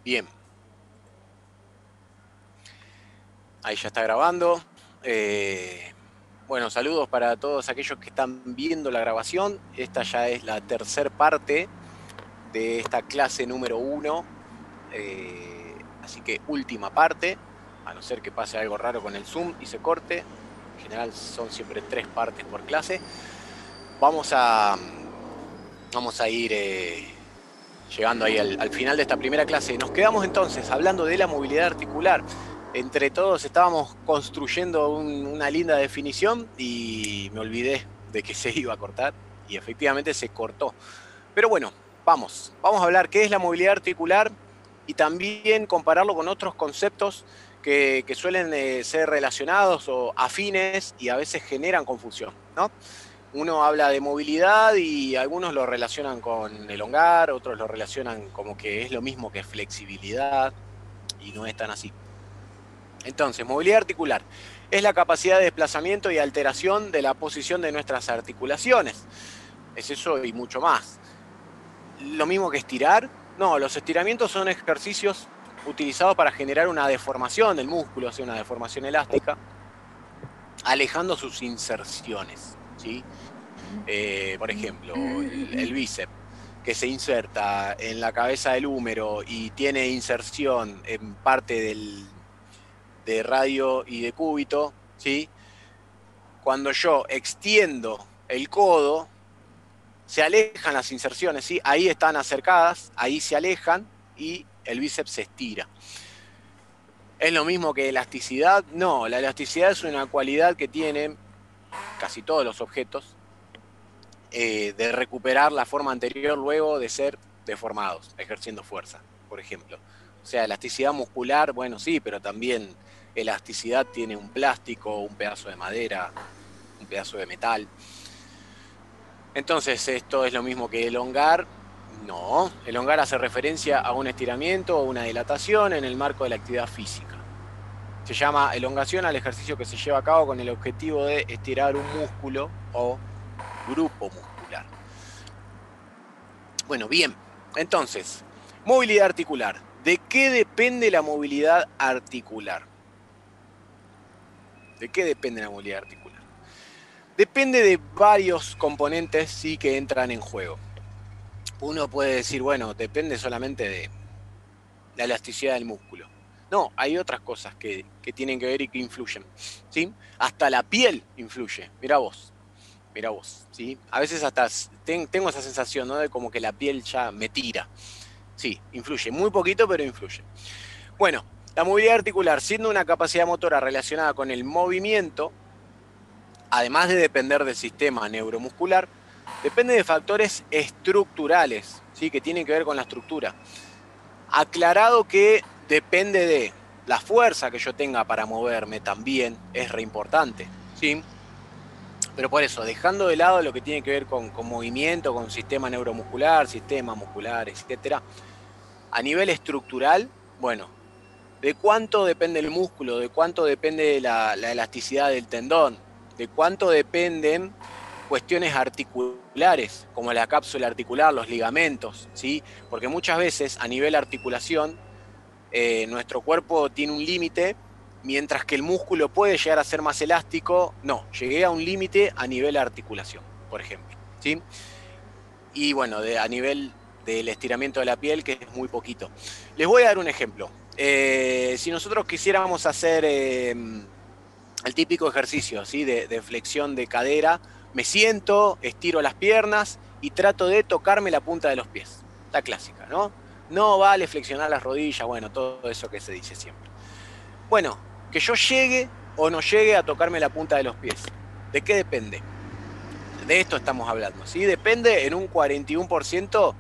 Bien. Ahí ya está grabando. Bueno, saludos para todos aquellos que están viendo la grabación. Esta ya es la tercera parte de esta clase número 1. Así que última parte, a no ser que pase algo raro con el Zoom y se corte. En general son siempre 3 partes por clase. Vamos a ir llegando ahí al final de esta primera clase. Nos quedamos entonces hablando de la movilidad articular. Entre todos estábamos construyendo una linda definición y me olvidé de que se iba a cortar y efectivamente se cortó. Pero bueno, vamos a hablar qué es la movilidad articular y también compararlo con otros conceptos que suelen ser relacionados o afines y a veces generan confusión, ¿no? Uno habla de movilidad y algunos lo relacionan con elongar, otros lo relacionan como que es lo mismo que flexibilidad y no es tan así. Entonces, movilidad articular es la capacidad de desplazamiento y alteración de la posición de nuestras articulaciones. Es eso y mucho más. ¿Lo mismo que estirar? No, los estiramientos son ejercicios utilizados para generar una deformación del músculo, o sea, una deformación elástica, alejando sus inserciones, ¿sí? Por ejemplo, el bíceps, que se inserta en la cabeza del húmero y tiene inserción en parte de radio y de cúbito, ¿sí? Cuando yo extiendo el codo, se alejan las inserciones, ¿sí? Ahí están acercadas, ahí se alejan y el bíceps se estira. ¿Es lo mismo que elasticidad? No, la elasticidad es una cualidad que tienen casi todos los objetos, de recuperar la forma anterior luego de ser deformados, ejerciendo fuerza, por ejemplo. O sea, elasticidad muscular, bueno, sí, pero también elasticidad tiene un plástico, un pedazo de madera, un pedazo de metal. Entonces, ¿esto es lo mismo que elongar? No, elongar hace referencia a un estiramiento o una dilatación en el marco de la actividad física. Se llama elongación al ejercicio que se lleva a cabo con el objetivo de estirar un músculo o grupo muscular. Bueno, bien, entonces, movilidad articular. ¿De qué depende la movilidad articular? ¿De qué depende la movilidad articular? Depende de varios componentes, sí, que entran en juego. Uno puede decir, bueno, depende solamente de la elasticidad del músculo. No, hay otras cosas que tienen que ver y que influyen, ¿sí? Hasta la piel influye, mirá vos, ¿sí? A veces hasta tengo esa sensación, ¿no? De como que la piel ya me tira. Sí, influye, muy poquito, pero influye. Bueno, la movilidad articular, siendo una capacidad motora relacionada con el movimiento, además de depender del sistema neuromuscular, depende de factores estructurales, ¿sí? Que tienen que ver con la estructura. Aclarado que depende de la fuerza que yo tenga para moverme también, es re importante, ¿sí? Pero por eso, dejando de lado lo que tiene que ver con movimiento, con sistema neuromuscular, sistema muscular, etc. A nivel estructural, bueno, de cuánto depende el músculo, de cuánto depende la elasticidad del tendón, de cuánto dependen cuestiones articulares, como la cápsula articular, los ligamentos, ¿sí? Porque muchas veces a nivel articulación, nuestro cuerpo tiene un límite, mientras que el músculo puede llegar a ser más elástico. No, llegué a un límite a nivel articulación, por ejemplo, ¿sí? Y bueno, a nivel del estiramiento de la piel, que es muy poquito. Les voy a dar un ejemplo. Si nosotros quisiéramos hacer el típico ejercicio, ¿sí? de flexión de cadera, me siento, estiro las piernas y trato de tocarme la punta de los pies. La clásica, ¿no? No vale flexionar las rodillas, bueno, todo eso que se dice siempre. Bueno, que yo llegue o no llegue a tocarme la punta de los pies. ¿De qué depende? De esto estamos hablando, ¿sí? Depende en un 41%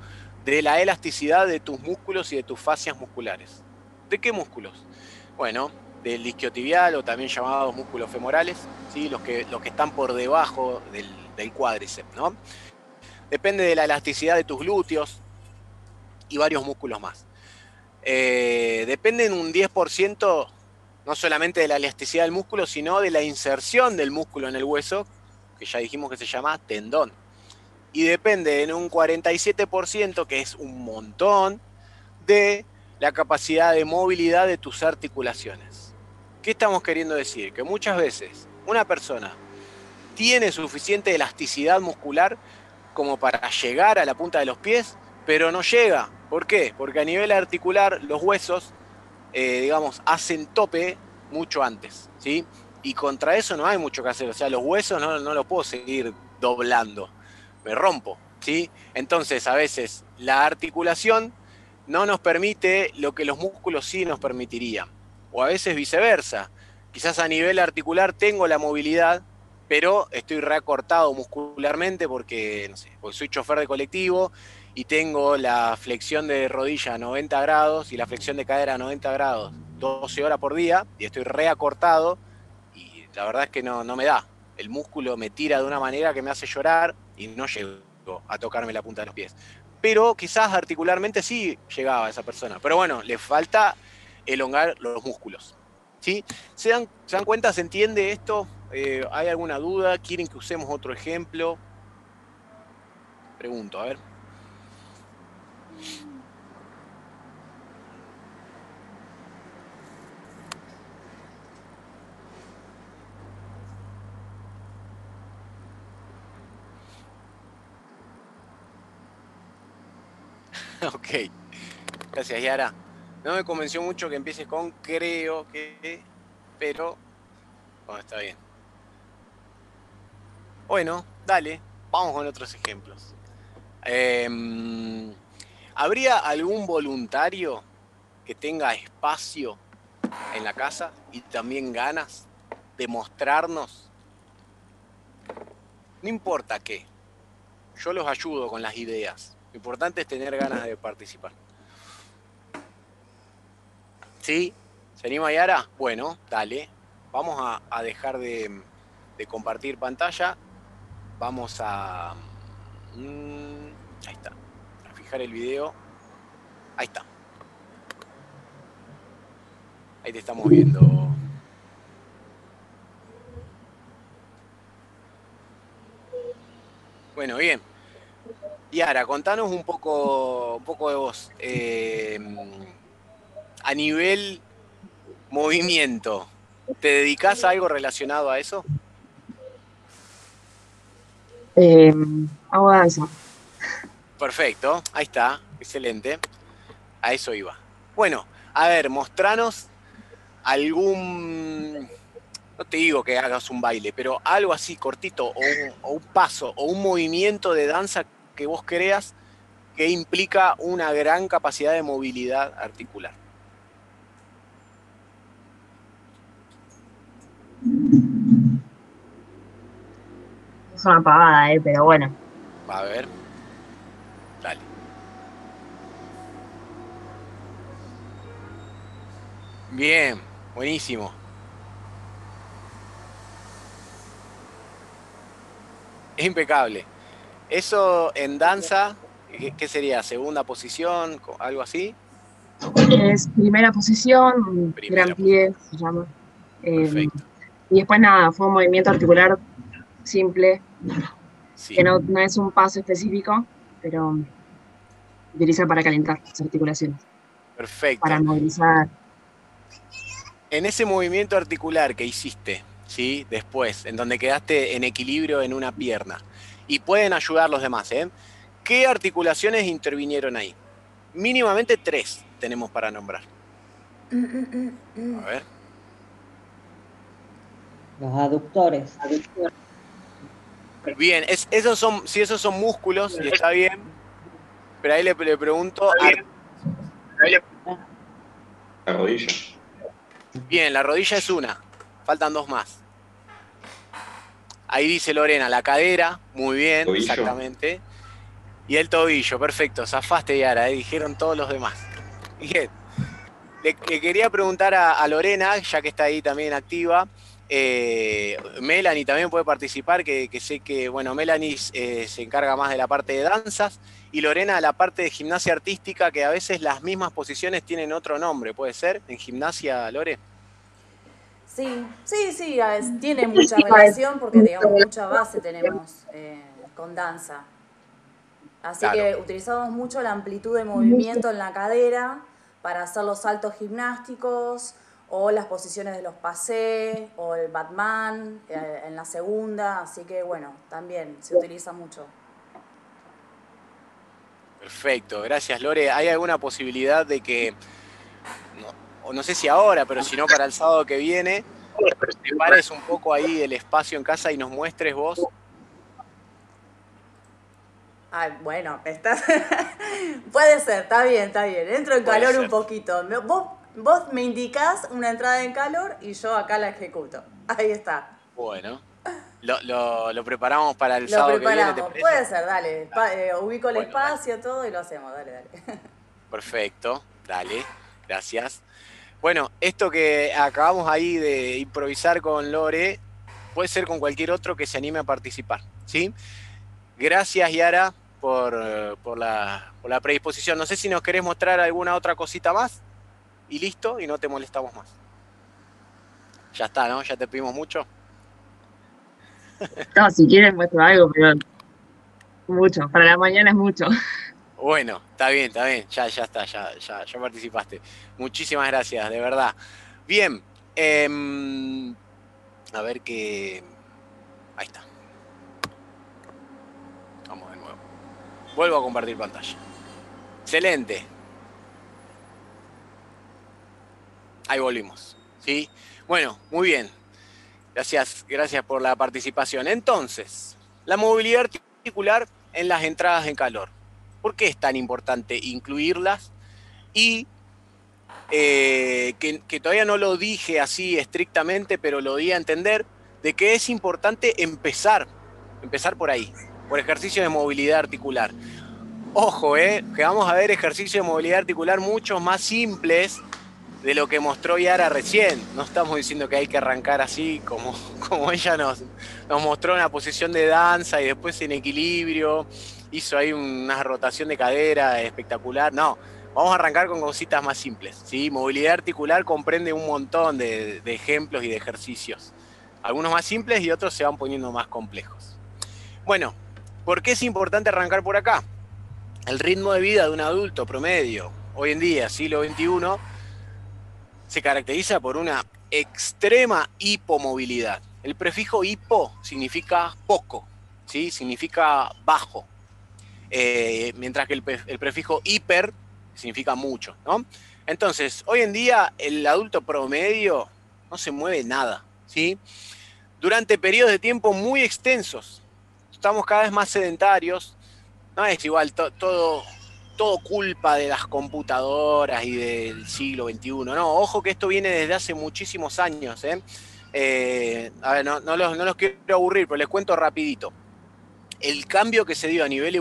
de la elasticidad de tus músculos y de tus fascias musculares. ¿De qué músculos? Bueno, del isquiotibial, o también llamados músculos femorales, ¿sí? Los que están por debajo del cuádriceps, ¿no? Depende de la elasticidad de tus glúteos y varios músculos más. Depende en un 10%, no solamente de la elasticidad del músculo, sino de la inserción del músculo en el hueso, que ya dijimos que se llama tendón. Y depende en un 47%, que es un montón, de la capacidad de movilidad de tus articulaciones. ¿Qué estamos queriendo decir? Que muchas veces una persona tiene suficiente elasticidad muscular como para llegar a la punta de los pies, pero no llega. ¿Por qué? Porque a nivel articular los huesos, digamos, hacen tope mucho antes, ¿sí? Y contra eso no hay mucho que hacer. O sea, los huesos no los puedo seguir doblando. Me rompo, ¿sí? Entonces, a veces la articulación no nos permite lo que los músculos sí nos permitirían. O a veces viceversa. Quizás a nivel articular tengo la movilidad, pero estoy reacortado muscularmente porque, no sé, porque soy chofer de colectivo y tengo la flexión de rodilla a 90 grados y la flexión de cadera a 90 grados 12 horas por día y estoy reacortado y la verdad es que no me da. El músculo me tira de una manera que me hace llorar y no llego a tocarme la punta de los pies. Pero quizás articularmente sí llegaba a esa persona. Pero bueno, le falta elongar los músculos, ¿sí? ¿Se dan cuenta? ¿Se entiende esto? ¿Hay alguna duda? ¿Quieren que usemos otro ejemplo? Pregunto, a ver. Ok, gracias Yara. No me convenció mucho que empieces con creo que, pero bueno, está bien. Bueno, dale, vamos con otros ejemplos. ¿Habría algún voluntario que tenga espacio en la casa y también ganas de mostrarnos? No importa qué, yo los ayudo con las ideas. Lo importante es tener ganas de participar. ¿Sí? ¿Se anima Yara? Bueno, dale. Vamos a dejar de compartir pantalla. Vamos a... ahí está. A fijar el video. Ahí está. Ahí te estamos viendo. Bueno, bien. Yara, contanos un poco de vos. A nivel movimiento, ¿te dedicás a algo relacionado a eso? Hago danza. Perfecto, ahí está, excelente. A eso iba. Bueno, a ver, mostranos algún... No te digo que hagas un baile, pero algo así cortito, o un paso, o un movimiento de danza que vos creas que implica una gran capacidad de movilidad articular. Es una pavada, pero bueno. A ver. Dale. Bien, buenísimo. Es impecable. Eso en danza, ¿qué sería? ¿Segunda posición? ¿Algo así? Es primera posición, Primera gran plié se llama. Perfecto. Y después nada, fue un movimiento articular simple, Sí, que no es un paso específico, pero se utiliza para calentar las articulaciones, para perfecto. movilizar. En ese movimiento articular que hiciste, ¿sí? Después, en donde quedaste en equilibrio en una pierna, y pueden ayudar los demás, ¿eh? ¿Qué articulaciones intervinieron ahí? Mínimamente 3 tenemos para nombrar. A ver. Los aductores. Bien, esos son músculos y está bien, pero ahí le pregunto. La rodilla. Bien, la rodilla es una, faltan 2 más. Ahí dice Lorena, la cadera, muy bien, Tobillo. exactamente. Y el tobillo, perfecto, zafaste Yara, dijeron todos los demás. Bien, le quería preguntar a Lorena, ya que está ahí también activa. Melanie también puede participar, que sé que, bueno, Melanie se encarga más de la parte de danzas y Lorena de la parte de gimnasia artística, que a veces las mismas posiciones tienen otro nombre, ¿puede ser? En gimnasia, Lore. Sí, tiene mucha relación porque, digamos, mucha base tenemos con danza. Así Claro. que utilizamos mucho la amplitud de movimiento en la cadera para hacer los saltos gimnásticos o las posiciones de los pasés o el Batman en la segunda. Así que, bueno, también se utiliza mucho. Perfecto, gracias Lore. ¿Hay alguna posibilidad de que, o no sé si ahora, pero si no para el sábado que viene, prepares un poco ahí el espacio en casa y nos muestres vos? Ay, bueno, estás... Puede ser, está bien. Entro en Puede calor ser. un poquito. Vos me indicás una entrada en calor y yo acá la ejecuto. Ahí está. Bueno, lo preparamos para el Lo sábado que viene, ¿te preparamos. parece? Puede ser, dale. Ubico el Bueno, dale. espacio, todo y lo hacemos. Dale. Perfecto, dale, gracias. Bueno, esto que acabamos ahí de improvisar con Lore, puede ser con cualquier otro que se anime a participar, ¿sí? Gracias, Yara, por la predisposición. No sé si nos querés mostrar alguna otra cosita más y listo, y no te molestamos más. Ya está, ¿no? Ya te pedimos mucho. No, si quieren muestro algo, pero mucho. Para la mañana es mucho. Bueno, está bien, ya está, ya participaste. Muchísimas gracias, de verdad. Bien, a ver qué... Ahí está. Vamos de nuevo. Vuelvo a compartir pantalla. Excelente. Ahí volvimos, ¿sí? Bueno, muy bien. Gracias por la participación. Entonces, la movilidad articular en las entradas en calor. ¿Por qué es tan importante incluirlas? Y que todavía no lo dije así estrictamente, pero lo di a entender, de que es importante empezar por ahí, por ejercicios de movilidad articular. Ojo, que vamos a ver ejercicios de movilidad articular mucho más simples de lo que mostró Yara recién. No estamos diciendo que hay que arrancar así como ella nos mostró en la posición de danza y después en equilibrio, hizo ahí una rotación de cadera espectacular. No, vamos a arrancar con cositas más simples, ¿sí? Movilidad articular comprende un montón de ejemplos y de ejercicios. Algunos más simples y otros se van poniendo más complejos. Bueno, ¿por qué es importante arrancar por acá? El ritmo de vida de un adulto promedio, hoy en día, siglo XXI, se caracteriza por una extrema hipomovilidad. El prefijo hipo significa poco, ¿sí? Significa bajo, mientras que el prefijo hiper significa mucho, ¿no? Entonces, hoy en día el adulto promedio no se mueve nada, ¿sí? Durante periodos de tiempo muy extensos. Estamos cada vez más sedentarios. No es igual todo culpa de las computadoras y del siglo XXI. No, ojo que esto viene desde hace muchísimos años. A ver, no los quiero aburrir, pero les cuento rapidito. El cambio que se dio a nivel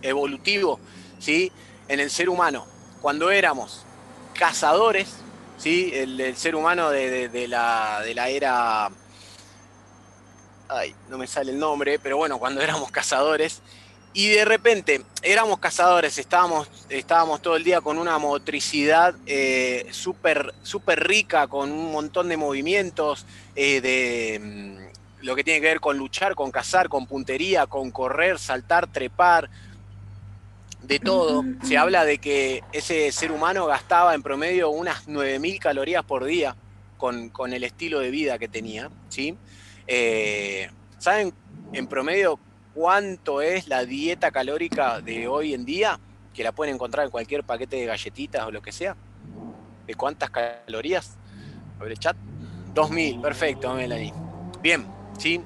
evolutivo, ¿sí? En el ser humano, cuando éramos cazadores, ¿sí? El ser humano de la era... Ay, no me sale el nombre, pero bueno, cuando éramos cazadores, Y de repente éramos cazadores, estábamos todo el día con una motricidad súper rica, con un montón de movimientos, lo que tiene que ver con luchar, con cazar, con puntería, con correr, saltar, trepar, de todo. Se habla de que ese ser humano gastaba en promedio unas 9.000 calorías por día con el estilo de vida que tenía, ¿sí? ¿Saben en promedio cuánto es la dieta calórica de hoy en día? Que la pueden encontrar en cualquier paquete de galletitas o lo que sea. ¿De cuántas calorías? A ver el chat. 2.000, perfecto, Melanie. Bien, ¿sí?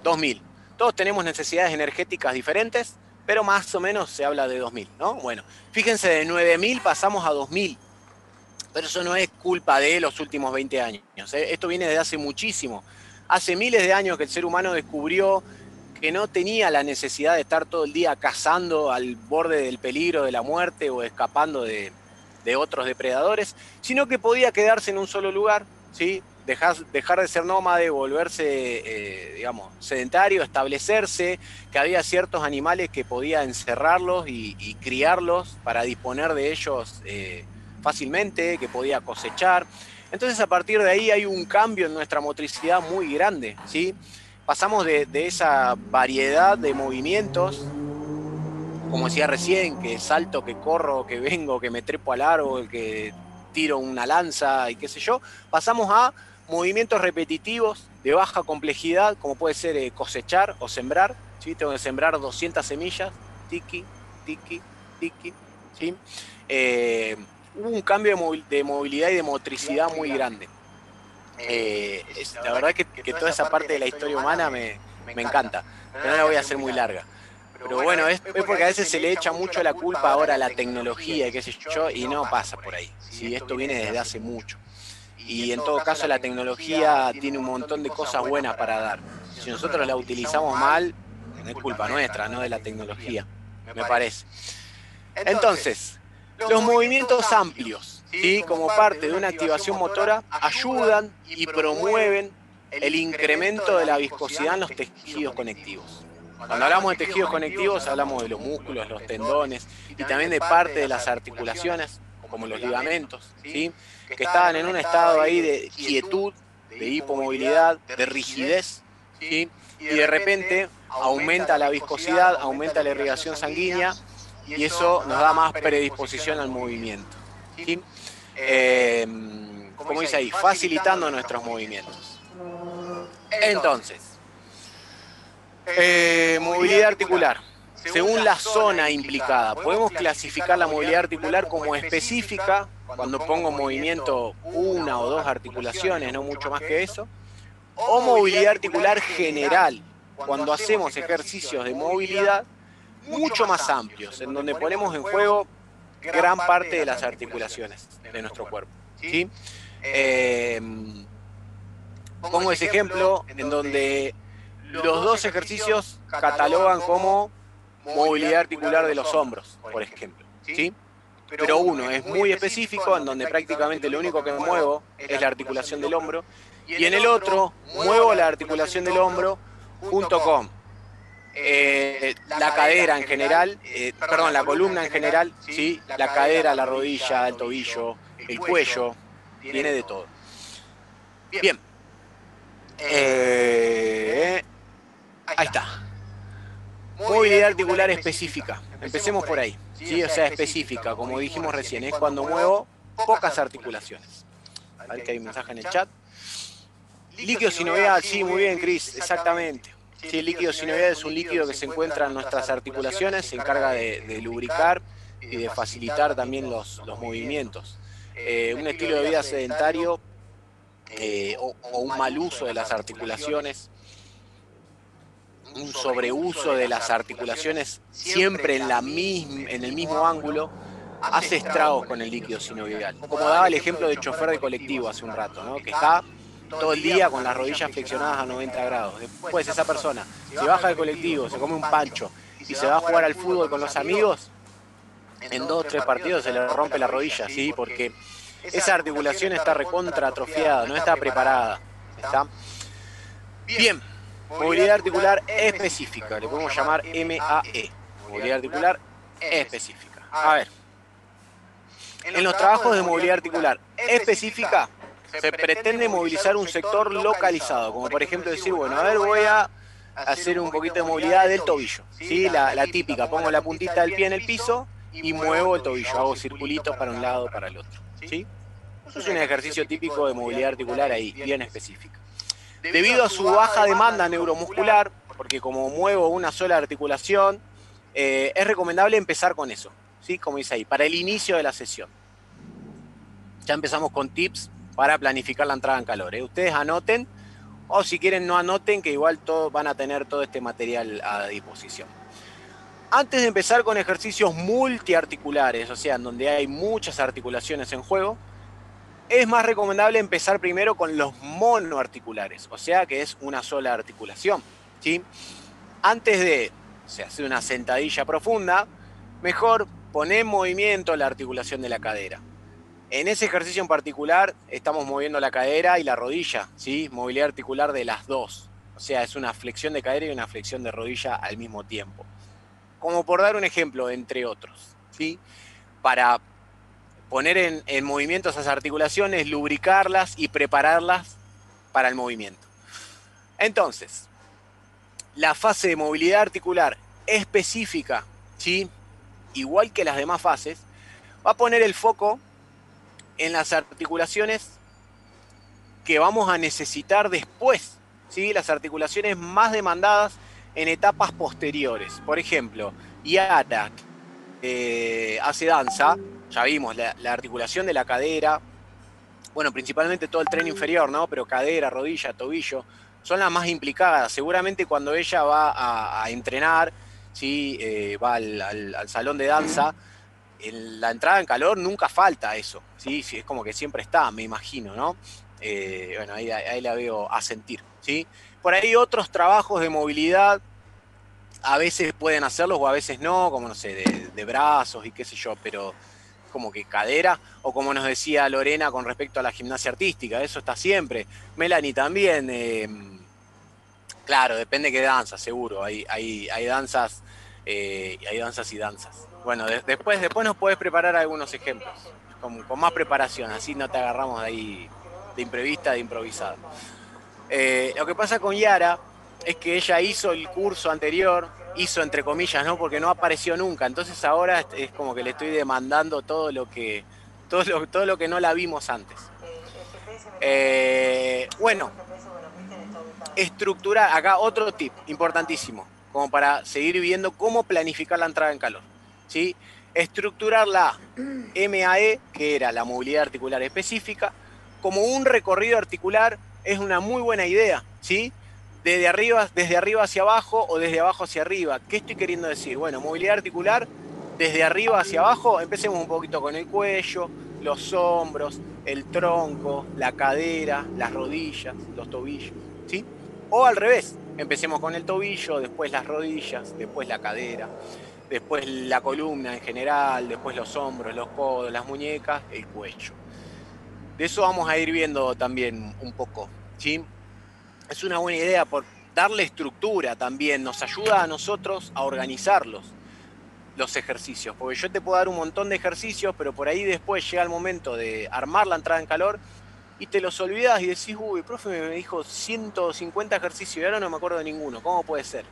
2.000. Todos tenemos necesidades energéticas diferentes, pero más o menos se habla de 2.000, ¿no? Bueno, fíjense, de 9.000 pasamos a 2.000. Pero eso no es culpa de los últimos 20 años. Esto viene desde hace muchísimo. Hace miles de años que el ser humano descubrió que no tenía la necesidad de estar todo el día cazando al borde del peligro de la muerte o escapando de otros depredadores, sino que podía quedarse en un solo lugar, ¿sí? Dejar de ser nómade, volverse, digamos, sedentario, establecerse, que había ciertos animales que podía encerrarlos y criarlos para disponer de ellos fácilmente, que podía cosechar. Entonces, a partir de ahí hay un cambio en nuestra motricidad muy grande, ¿sí? Pasamos de esa variedad de movimientos, como decía recién, que salto, que corro, que vengo, que me trepo al árbol, que tiro una lanza y qué sé yo, pasamos a movimientos repetitivos de baja complejidad, como puede ser cosechar o sembrar, ¿sí? Tengo que sembrar 200 semillas, tiki, tiki, tiki, ¿sí? Hubo un cambio de movilidad y de motricidad muy grande. La verdad que toda esa parte de la historia humana me encanta, pero no la voy a hacer muy larga. Pero bueno, es porque a veces se le echa mucho la culpa ahora a la tecnología, qué sé yo, y no pasa por ahí. ¿Sí? Esto viene desde hace mucho. Y en todo caso la tecnología tiene un montón de cosas buenas para dar. Si nosotros la utilizamos mal, no es culpa nuestra, no de la tecnología, me parece. Entonces, los movimientos amplios, ¿sí? Como parte de una activación motora, ayudan y promueven el incremento de la viscosidad en los tejidos conectivos. Cuando hablamos de tejidos conectivos, hablamos de los músculos, los tendones y también de parte de las articulaciones, como los ligamentos, ¿sí? Que estaban en un estado ahí de quietud, de hipomovilidad, de rigidez, ¿sí? Y de repente aumenta la viscosidad, aumenta la irrigación sanguínea y eso nos da más predisposición al movimiento, ¿sí? Como dice ahí, facilitando nuestros movimientos. Entonces, movilidad articular. Según la zona implicada, podemos clasificar la movilidad articular como específica, cuando pongo en movimiento una o dos articulaciones, no mucho más que eso, o movilidad articular general, cuando hacemos ejercicios de movilidad mucho más amplios, en donde ponemos en juego gran parte de las articulaciones de nuestro cuerpo, ¿sí? Pongo ese ejemplo en donde los dos ejercicios catalogan como movilidad articular de los hombros, por ejemplo, ¿sí? Pero uno es muy específico, en donde prácticamente lo único que muevo es la articulación del hombro, y en el otro muevo la articulación del hombro junto con la cadera en general, perdón, la columna en general, ¿sí? La cadera, la rodilla, el tobillo, el cuello, tiene de todo. Bien. Ahí está. Movilidad articular específica. Empecemos por ahí, ¿sí? O sea, específica, como dijimos recién, es cuando muevo pocas articulaciones. A ver que hay un mensaje en el chat. Líquido sinovial, sí, muy bien, Cris, exactamente. Sí, el líquido sinovial es un líquido que se encuentra en nuestras articulaciones, se encarga de lubricar y de facilitar también los movimientos. Un estilo de vida sedentario o un mal uso de las articulaciones, un sobreuso de las articulaciones siempre en el mismo ángulo, hace estragos con el líquido sinovial. Como daba el ejemplo del chofer de colectivo hace un rato, ¿no? Que está todo el día con las rodillas flexionadas a 90 grados. Después esa persona se baja del colectivo, se come un pancho y se va a jugar al fútbol con los amigos, en 2 o 3 partidos se le rompe la rodilla, ¿sí? Porque esa articulación está recontra atrofiada, no está preparada. ¿Está? Bien. movilidad articular específica, le podemos llamar MAE, movilidad articular específica. A ver, en los trabajos de movilidad articular específica se pretende movilizar un sector localizado, como por ejemplo decir, bueno, a ver, voy a hacer un poquito de movilidad del tobillo, ¿sí? La típica, pongo la puntita del pie en el piso y muevo el tobillo, hago circulitos para un lado, para el otro, ¿sí? Eso es un ejercicio típico de movilidad articular ahí, bien específica. Debido a su baja demanda neuromuscular, porque como muevo una sola articulación, es recomendable empezar con eso, ¿sí? Como dice ahí, para el inicio de la sesión. Ya empezamos con tips para planificar la entrada en calor, ¿eh? Ustedes anoten, o si quieren no anoten, que igual van a tener todo este material a disposición. Antes de empezar con ejercicios multiarticulares, o sea, en donde hay muchas articulaciones en juego, es más recomendable empezar primero con los monoarticulares, o sea que es una sola articulación, ¿sí? Antes de hacer una sentadilla profunda, mejor poner en movimiento la articulación de la cadera. En ese ejercicio en particular estamos moviendo la cadera y la rodilla, ¿sí? Movilidad articular de las dos, o sea, es una flexión de cadera y una flexión de rodilla al mismo tiempo. Como por dar un ejemplo, entre otros, ¿sí? Para poner en movimiento esas articulaciones, lubricarlas y prepararlas para el movimiento. Entonces, la fase de movilidad articular específica, ¿sí? Igual que las demás fases, va a poner el foco en las articulaciones que vamos a necesitar después, ¿sí? Las articulaciones más demandadas en etapas posteriores. Por ejemplo, Yara hace danza, ya vimos la articulación de la cadera, bueno, principalmente todo el tren inferior, ¿no? Pero cadera, rodilla, tobillo, son las más implicadas. Seguramente cuando ella va a entrenar, ¿sí? Va al salón de danza, en la entrada en calor nunca falta eso, ¿sí? Es como que siempre está, me imagino, ¿no? Bueno, ahí la veo a sentir, ¿sí? Por ahí otros trabajos de movilidad a veces pueden hacerlos o a veces no, como no sé, de brazos y qué sé yo, pero como que cadera, o como nos decía Lorena con respecto a la gimnasia artística, eso está siempre. Melanie también, claro, depende qué danza, seguro, hay danzas, hay danzas y danzas. Bueno, después nos podés preparar algunos ejemplos, con más preparación, así no te agarramos de ahí de imprevista, de improvisado. Lo que pasa con Yara es que ella hizo el curso anterior, hizo entre comillas, ¿no? Porque no apareció nunca, entonces ahora es como que le estoy demandando todo lo que no la vimos antes. Bueno, estructurar, acá otro tip importantísimo, como para seguir viendo cómo planificar la entrada en calor, ¿sí? Estructurar la MAE, que era la movilidad articular específica, como un recorrido articular es una muy buena idea, ¿sí? Desde arriba hacia abajo o desde abajo hacia arriba. ¿Qué estoy queriendo decir? Bueno, movilidad articular desde arriba hacia abajo, empecemos un poquito con el cuello, los hombros, el tronco, la cadera, las rodillas, los tobillos, ¿sí? O al revés, empecemos con el tobillo, después las rodillas, después la cadera, después la columna en general, después los hombros, los codos, las muñecas, el cuello. De eso vamos a ir viendo también un poco, ¿sí? Es una buena idea por darle estructura también, nos ayuda a nosotros a organizarlos, los ejercicios, porque yo te puedo dar un montón de ejercicios, pero por ahí después llega el momento de armar la entrada en calor y te los olvidás y decís, uy, el profe me dijo 150 ejercicios y ahora no me acuerdo de ninguno, ¿cómo puede ser?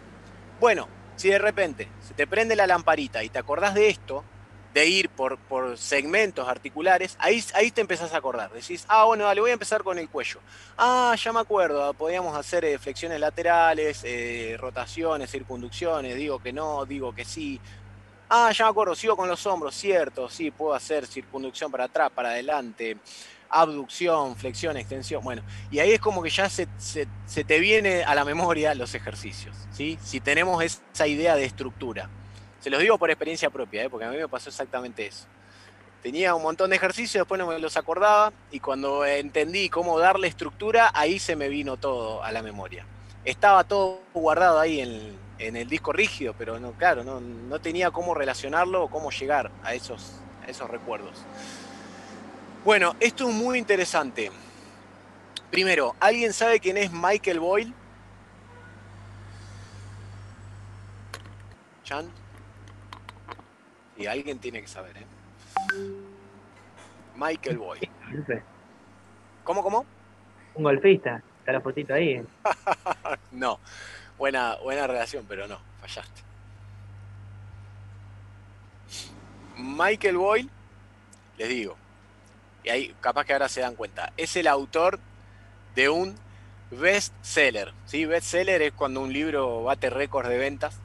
Bueno, si de repente se te prende la lamparita y te acordás de esto, de ir por segmentos articulares, ahí te empezás a acordar. Decís, bueno, dale, voy a empezar con el cuello. Ya me acuerdo, podíamos hacer flexiones laterales, rotaciones, circunducciones, digo que no, digo que sí. Ya me acuerdo, sigo con los hombros, cierto, sí, puedo hacer circunducción para atrás, para adelante, abducción, flexión, extensión, bueno. Y ahí es como que ya se te viene a la memoria los ejercicios, ¿sí? Si tenemos esa idea de estructura. Se los digo por experiencia propia, porque a mí me pasó exactamente eso. Tenía un montón de ejercicios, después no me los acordaba, y cuando entendí cómo darle estructura, ahí se me vino todo a la memoria. Estaba todo guardado ahí en el disco rígido, pero no, claro, no tenía cómo relacionarlo o cómo llegar a esos recuerdos. Bueno, esto es muy interesante. Primero, ¿alguien sabe quién es Michael Boyle? Chan. Y alguien tiene que saber, ¿eh? Michael Boyle. No sé. ¿Cómo? Un golfista. Está la fotito ahí. No. Buena relación, pero no, fallaste. Michael Boyle, les digo, y ahí capaz que ahora se dan cuenta, es el autor de un bestseller, ¿sí? Bestseller es cuando un libro bate récords de ventas.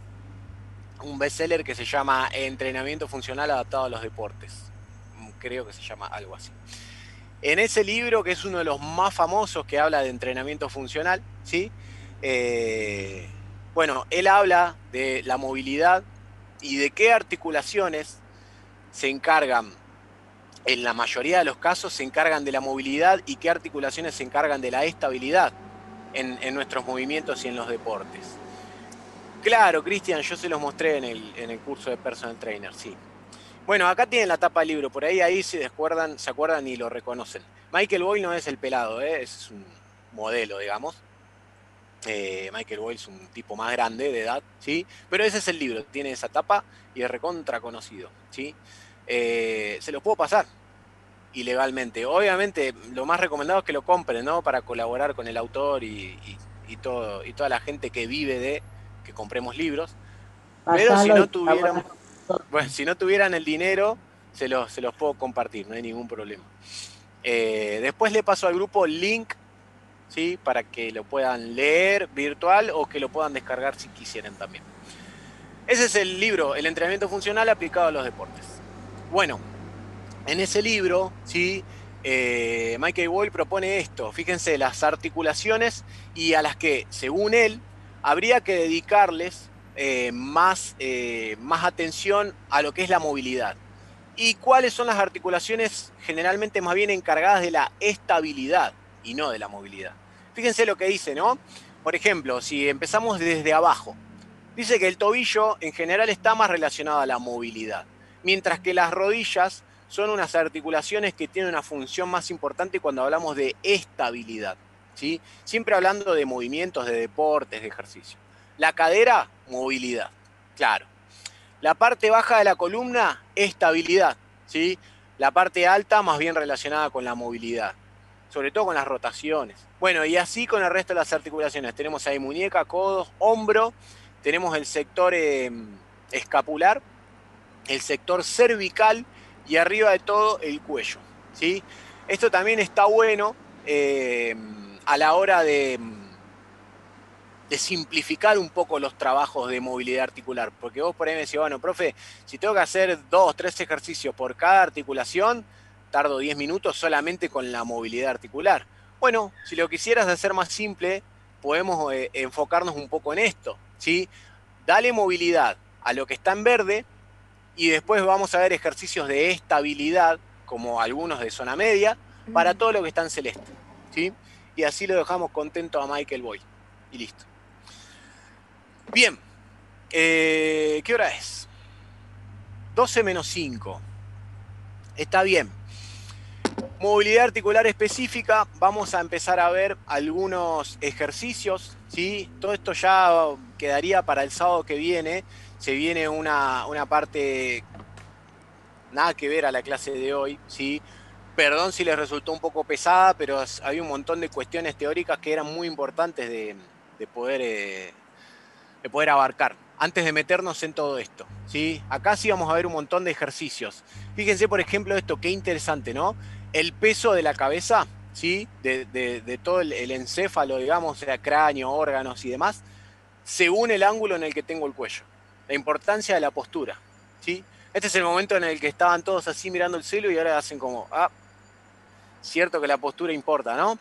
Un bestseller que se llama Entrenamiento Funcional Adaptado a los Deportes. Creo que se llama algo así. En ese libro, que es uno de los más famosos que habla de entrenamiento funcional, ¿sí? Bueno, él habla de la movilidad y de qué articulaciones se encargan, en la mayoría de los casos se encargan de la movilidad y qué articulaciones se encargan de la estabilidad en nuestros movimientos y en los deportes. Claro, Cristian, yo se los mostré en el curso de Personal Trainer, sí. Bueno, acá tienen la tapa del libro, por ahí se acuerdan y lo reconocen. Michael Boyle no es el pelado, es un modelo, digamos. Michael Boyle es un tipo más grande de edad, ¿sí? Pero ese es el libro, tiene esa tapa y es recontra conocido, ¿sí? Se los puedo pasar ilegalmente. Obviamente, lo más recomendado es que lo compren, ¿no? Para colaborar con el autor y toda la gente que vive de que compremos libros. Pero si no tuvieran, bueno, si no tuvieran el dinero, se los puedo compartir, no hay ningún problema. Después le paso al grupo link, ¿sí? Para que lo puedan leer virtual o que lo puedan descargar si quisieran también. Ese es el libro, El entrenamiento funcional aplicado a los deportes. Bueno, en ese libro, ¿sí? Michael Boyle propone esto, fíjense, las articulaciones y a las que, según él, habría que dedicarles más atención a lo que es la movilidad. ¿Y cuáles son las articulaciones generalmente más bien encargadas de la estabilidad y no de la movilidad? Fíjense lo que dice, ¿no? Por ejemplo, si empezamos desde abajo, dice que el tobillo en general está más relacionado a la movilidad, mientras que las rodillas son unas articulaciones que tienen una función más importante cuando hablamos de estabilidad, ¿sí? Siempre hablando de movimientos, de deportes, de ejercicio. La cadera, movilidad, claro. La parte baja de la columna, estabilidad, ¿sí? La parte alta, más bien relacionada con la movilidad, sobre todo con las rotaciones. Bueno, y así con el resto de las articulaciones. Tenemos ahí muñeca, codos, hombro, tenemos el sector escapular, el sector cervical y arriba de todo el cuello, ¿sí? Esto también está bueno a la hora de simplificar un poco los trabajos de movilidad articular, porque vos por ahí me decís, bueno, profe, si tengo que hacer 2, 3 ejercicios por cada articulación, tardo 10 minutos solamente con la movilidad articular. Bueno, si lo quisieras hacer más simple, podemos enfocarnos un poco en esto, ¿sí? Dale movilidad a lo que está en verde y después vamos a ver ejercicios de estabilidad, como algunos de zona media, para todo lo que está en celeste, ¿sí? Y así lo dejamos contento a Michael Boyle. Y listo. Bien, ¿qué hora es? 12 menos 5. Está bien. Movilidad articular específica, vamos a empezar a ver algunos ejercicios, ¿sí? Todo esto ya quedaría para el sábado que viene. Se viene una parte nada que ver a la clase de hoy, ¿sí? Perdón si les resultó un poco pesada, pero había un montón de cuestiones teóricas que eran muy importantes de poder abarcar antes de meternos en todo esto, ¿sí? Acá sí vamos a ver un montón de ejercicios. Fíjense, por ejemplo, esto, qué interesante, ¿no? El peso de la cabeza, ¿sí? De todo el encéfalo, digamos, o sea, cráneo, órganos y demás, según el ángulo en el que tengo el cuello. La importancia de la postura, ¿sí? Este es el momento en el que estaban todos así mirando el cielo y ahora hacen como, cierto que la postura importa, ¿no?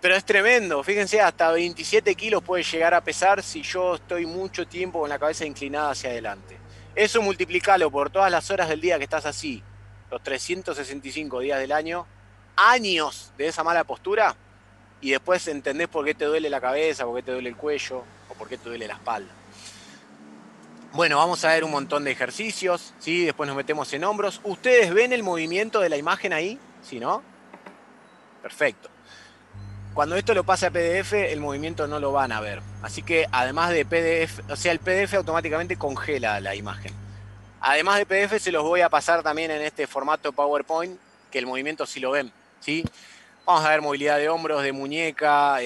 Pero es tremendo, fíjense, hasta 27 kilos puede llegar a pesar si yo estoy mucho tiempo con la cabeza inclinada hacia adelante. Eso multiplicalo por todas las horas del día que estás así, los 365 días del año, años de esa mala postura, y después entendés por qué te duele la cabeza, por qué te duele el cuello, o por qué te duele la espalda. Bueno, vamos a ver un montón de ejercicios, ¿sí? Después nos metemos en hombros. ¿Ustedes ven el movimiento de la imagen ahí? ¿Sí, no? Perfecto. cuando esto lo pase a PDF, el movimiento no lo van a ver. Así que además de PDF, o sea, el PDF automáticamente congela la imagen. Además de PDF, se los voy a pasar también en este formato PowerPoint, que el movimiento sí lo ven, ¿sí? Vamos a ver movilidad de hombros, de muñeca.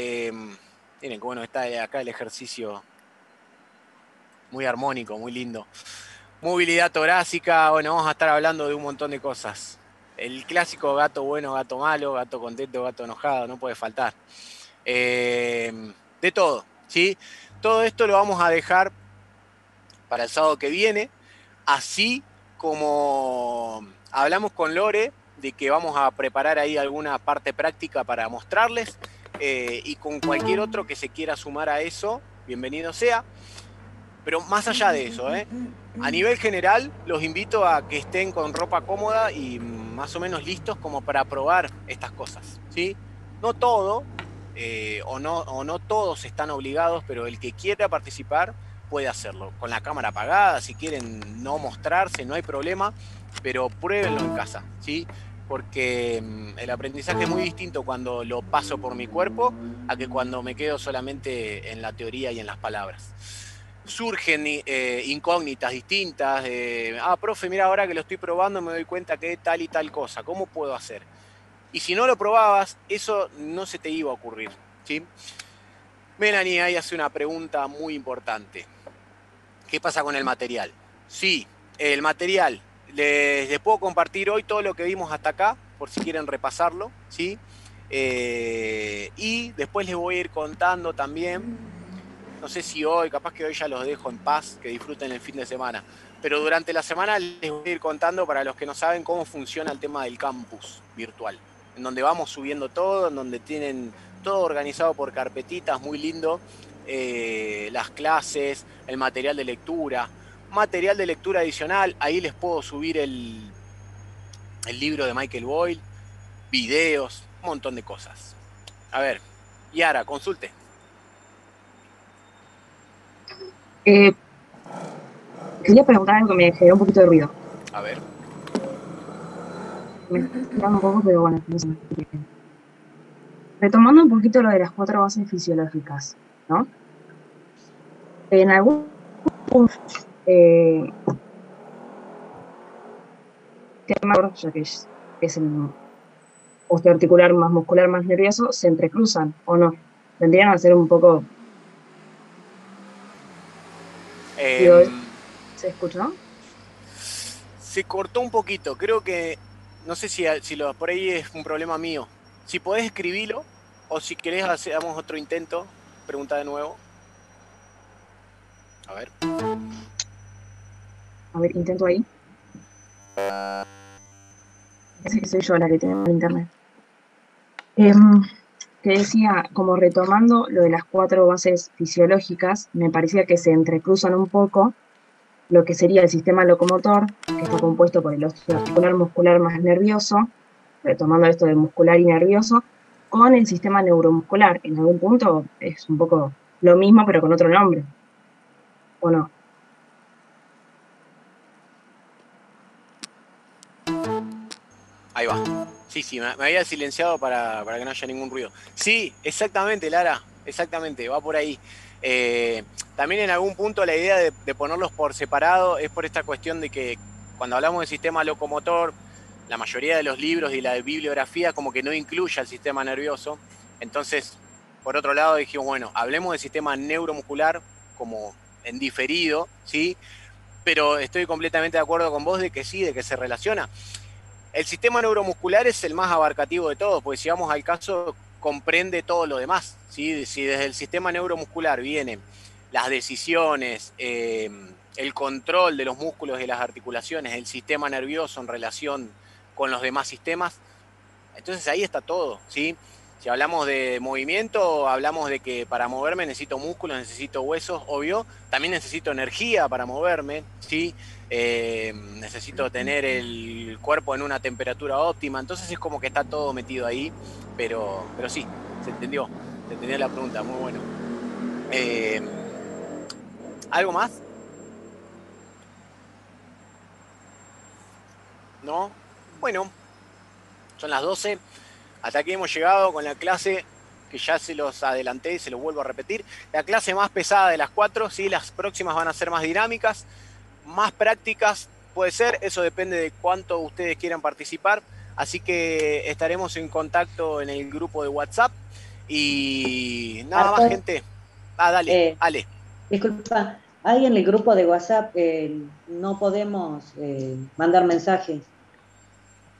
Miren, bueno, está acá el ejercicio muy armónico, muy lindo. Movilidad torácica, bueno, vamos a estar hablando de un montón de cosas. El clásico gato bueno, gato malo, gato contento, gato enojado, no puede faltar. De todo, ¿sí? Todo esto lo vamos a dejar para el sábado que viene, así como hablamos con Lore de que vamos a preparar ahí alguna parte práctica para mostrarles, y con cualquier otro que se quiera sumar a eso, bienvenido sea. Pero más allá de eso, a nivel general, los invito a que estén con ropa cómoda y más o menos listos como para probar estas cosas, ¿sí? No todo, o no todos están obligados, pero el que quiera participar puede hacerlo. Con la cámara apagada, si quieren no mostrarse, no hay problema, pero pruébenlo en casa, ¿sí? Porque el aprendizaje es muy distinto cuando lo paso por mi cuerpo a que cuando me quedo solamente en la teoría y en las palabras. Surgen incógnitas distintas, profe, mira, ahora que lo estoy probando me doy cuenta que tal y tal cosa, ¿cómo puedo hacer? Y si no lo probabas, eso no se te iba a ocurrir, ¿sí? Melanie ahí hace una pregunta muy importante. ¿Qué pasa con el material? Sí, el material, les puedo compartir hoy todo lo que vimos hasta acá, por si quieren repasarlo, ¿sí? Y después les voy a ir contando también. No sé si hoy, capaz que hoy ya los dejo en paz, que disfruten el fin de semana. Pero durante la semana les voy a ir contando, para los que no saben, cómo funciona el tema del campus virtual. En donde vamos subiendo todo, en donde tienen todo organizado por carpetitas, muy lindo. Las clases, el material de lectura. Material de lectura adicional, ahí les puedo subir el libro de Michael Boyle, videos, un montón de cosas. A ver, Yara, consulte. Quería preguntar algo que me generó un poquito de ruido. A ver. Me estoy tirando un poco, pero bueno, no sé. Retomando un poquito lo de las 4 bases fisiológicas, ¿no? En algún tema, ya que es el osteoarticular más muscular más nervioso, se entrecruzan o no. Vendrían a ser un poco... ¿Se escuchó? Se cortó un poquito, creo que, no sé si por ahí es un problema mío. Si podés escribirlo, o si querés hagamos otro intento, pregunta de nuevo. A ver. A ver, intento ahí. Parece que soy yo la que tengo el internet. Que decía, como retomando lo de las 4 bases fisiológicas, me parecía que se entrecruzan un poco lo que sería el sistema locomotor, que está compuesto por el osteoarticular muscular más nervioso, retomando esto de muscular y nervioso, con el sistema neuromuscular. En algún punto es un poco lo mismo, pero con otro nombre, ¿o no? Ahí va. Sí, me había silenciado para que no haya ningún ruido. Sí, exactamente, Lara, exactamente, va por ahí. También en algún punto la idea de ponerlos por separado es por esta cuestión de que cuando hablamos del sistema locomotor, la mayoría de los libros y la bibliografía como que no incluye al sistema nervioso. Entonces, por otro lado dijimos, bueno, hablemos del sistema neuromuscular como en diferido, ¿sí? Pero estoy completamente de acuerdo con vos de que sí, de que se relaciona. El sistema neuromuscular es el más abarcativo de todos, porque si vamos al caso, comprende todo lo demás, ¿sí? Si desde el sistema neuromuscular vienen las decisiones, el control de los músculos y las articulaciones, el sistema nervioso en relación con los demás sistemas, entonces ahí está todo, ¿sí? Si hablamos de movimiento, hablamos de que para moverme necesito músculos, necesito huesos, obvio. También necesito energía para moverme, ¿sí? Necesito tener el cuerpo en una temperatura óptima. Entonces es como que está todo metido ahí. Pero sí, se entendió la pregunta, muy bueno. ¿Algo más? ¿No? Bueno, son las 12. Hasta aquí hemos llegado con la clase que ya se los adelanté y se los vuelvo a repetir. La clase más pesada de las 4, ¿sí? Las próximas van a ser más dinámicas, más prácticas, puede ser, eso depende de cuánto ustedes quieran participar. Así que estaremos en contacto en el grupo de WhatsApp. Y nada más, gente. Dale, Ale. Disculpa, hay en el grupo de WhatsApp, no podemos mandar mensajes.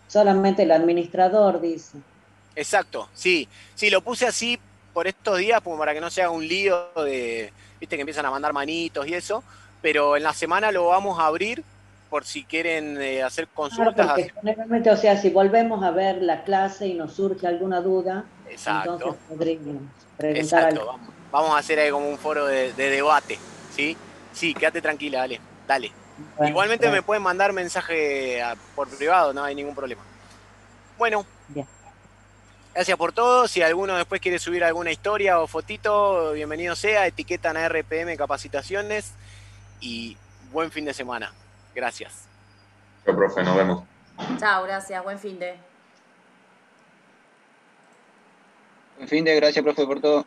Solamente el administrador dice. Exacto, sí. Sí, lo puse así por estos días, como para que no sea un lío de, viste, que empiezan a mandar manitos y eso. Pero en la semana lo vamos a abrir por si quieren hacer consultas. Claro, porque generalmente, o sea, si volvemos a ver la clase y nos surge alguna duda, exacto, entonces podríamos preguntar. Exacto, algo. Vamos a hacer ahí como un foro de debate, ¿sí? Sí, quédate tranquila, dale. Bueno, igualmente me pueden mandar mensaje por privado, no hay ningún problema. Bueno, bien. Gracias por todo. Si alguno después quiere subir alguna historia o fotito, bienvenido sea. Etiquetan a RPM Capacitaciones y buen fin de semana. Gracias. Chao, profe, nos vemos. Chao, gracias. Buen fin de. Buen fin de, gracias, profe, por todo.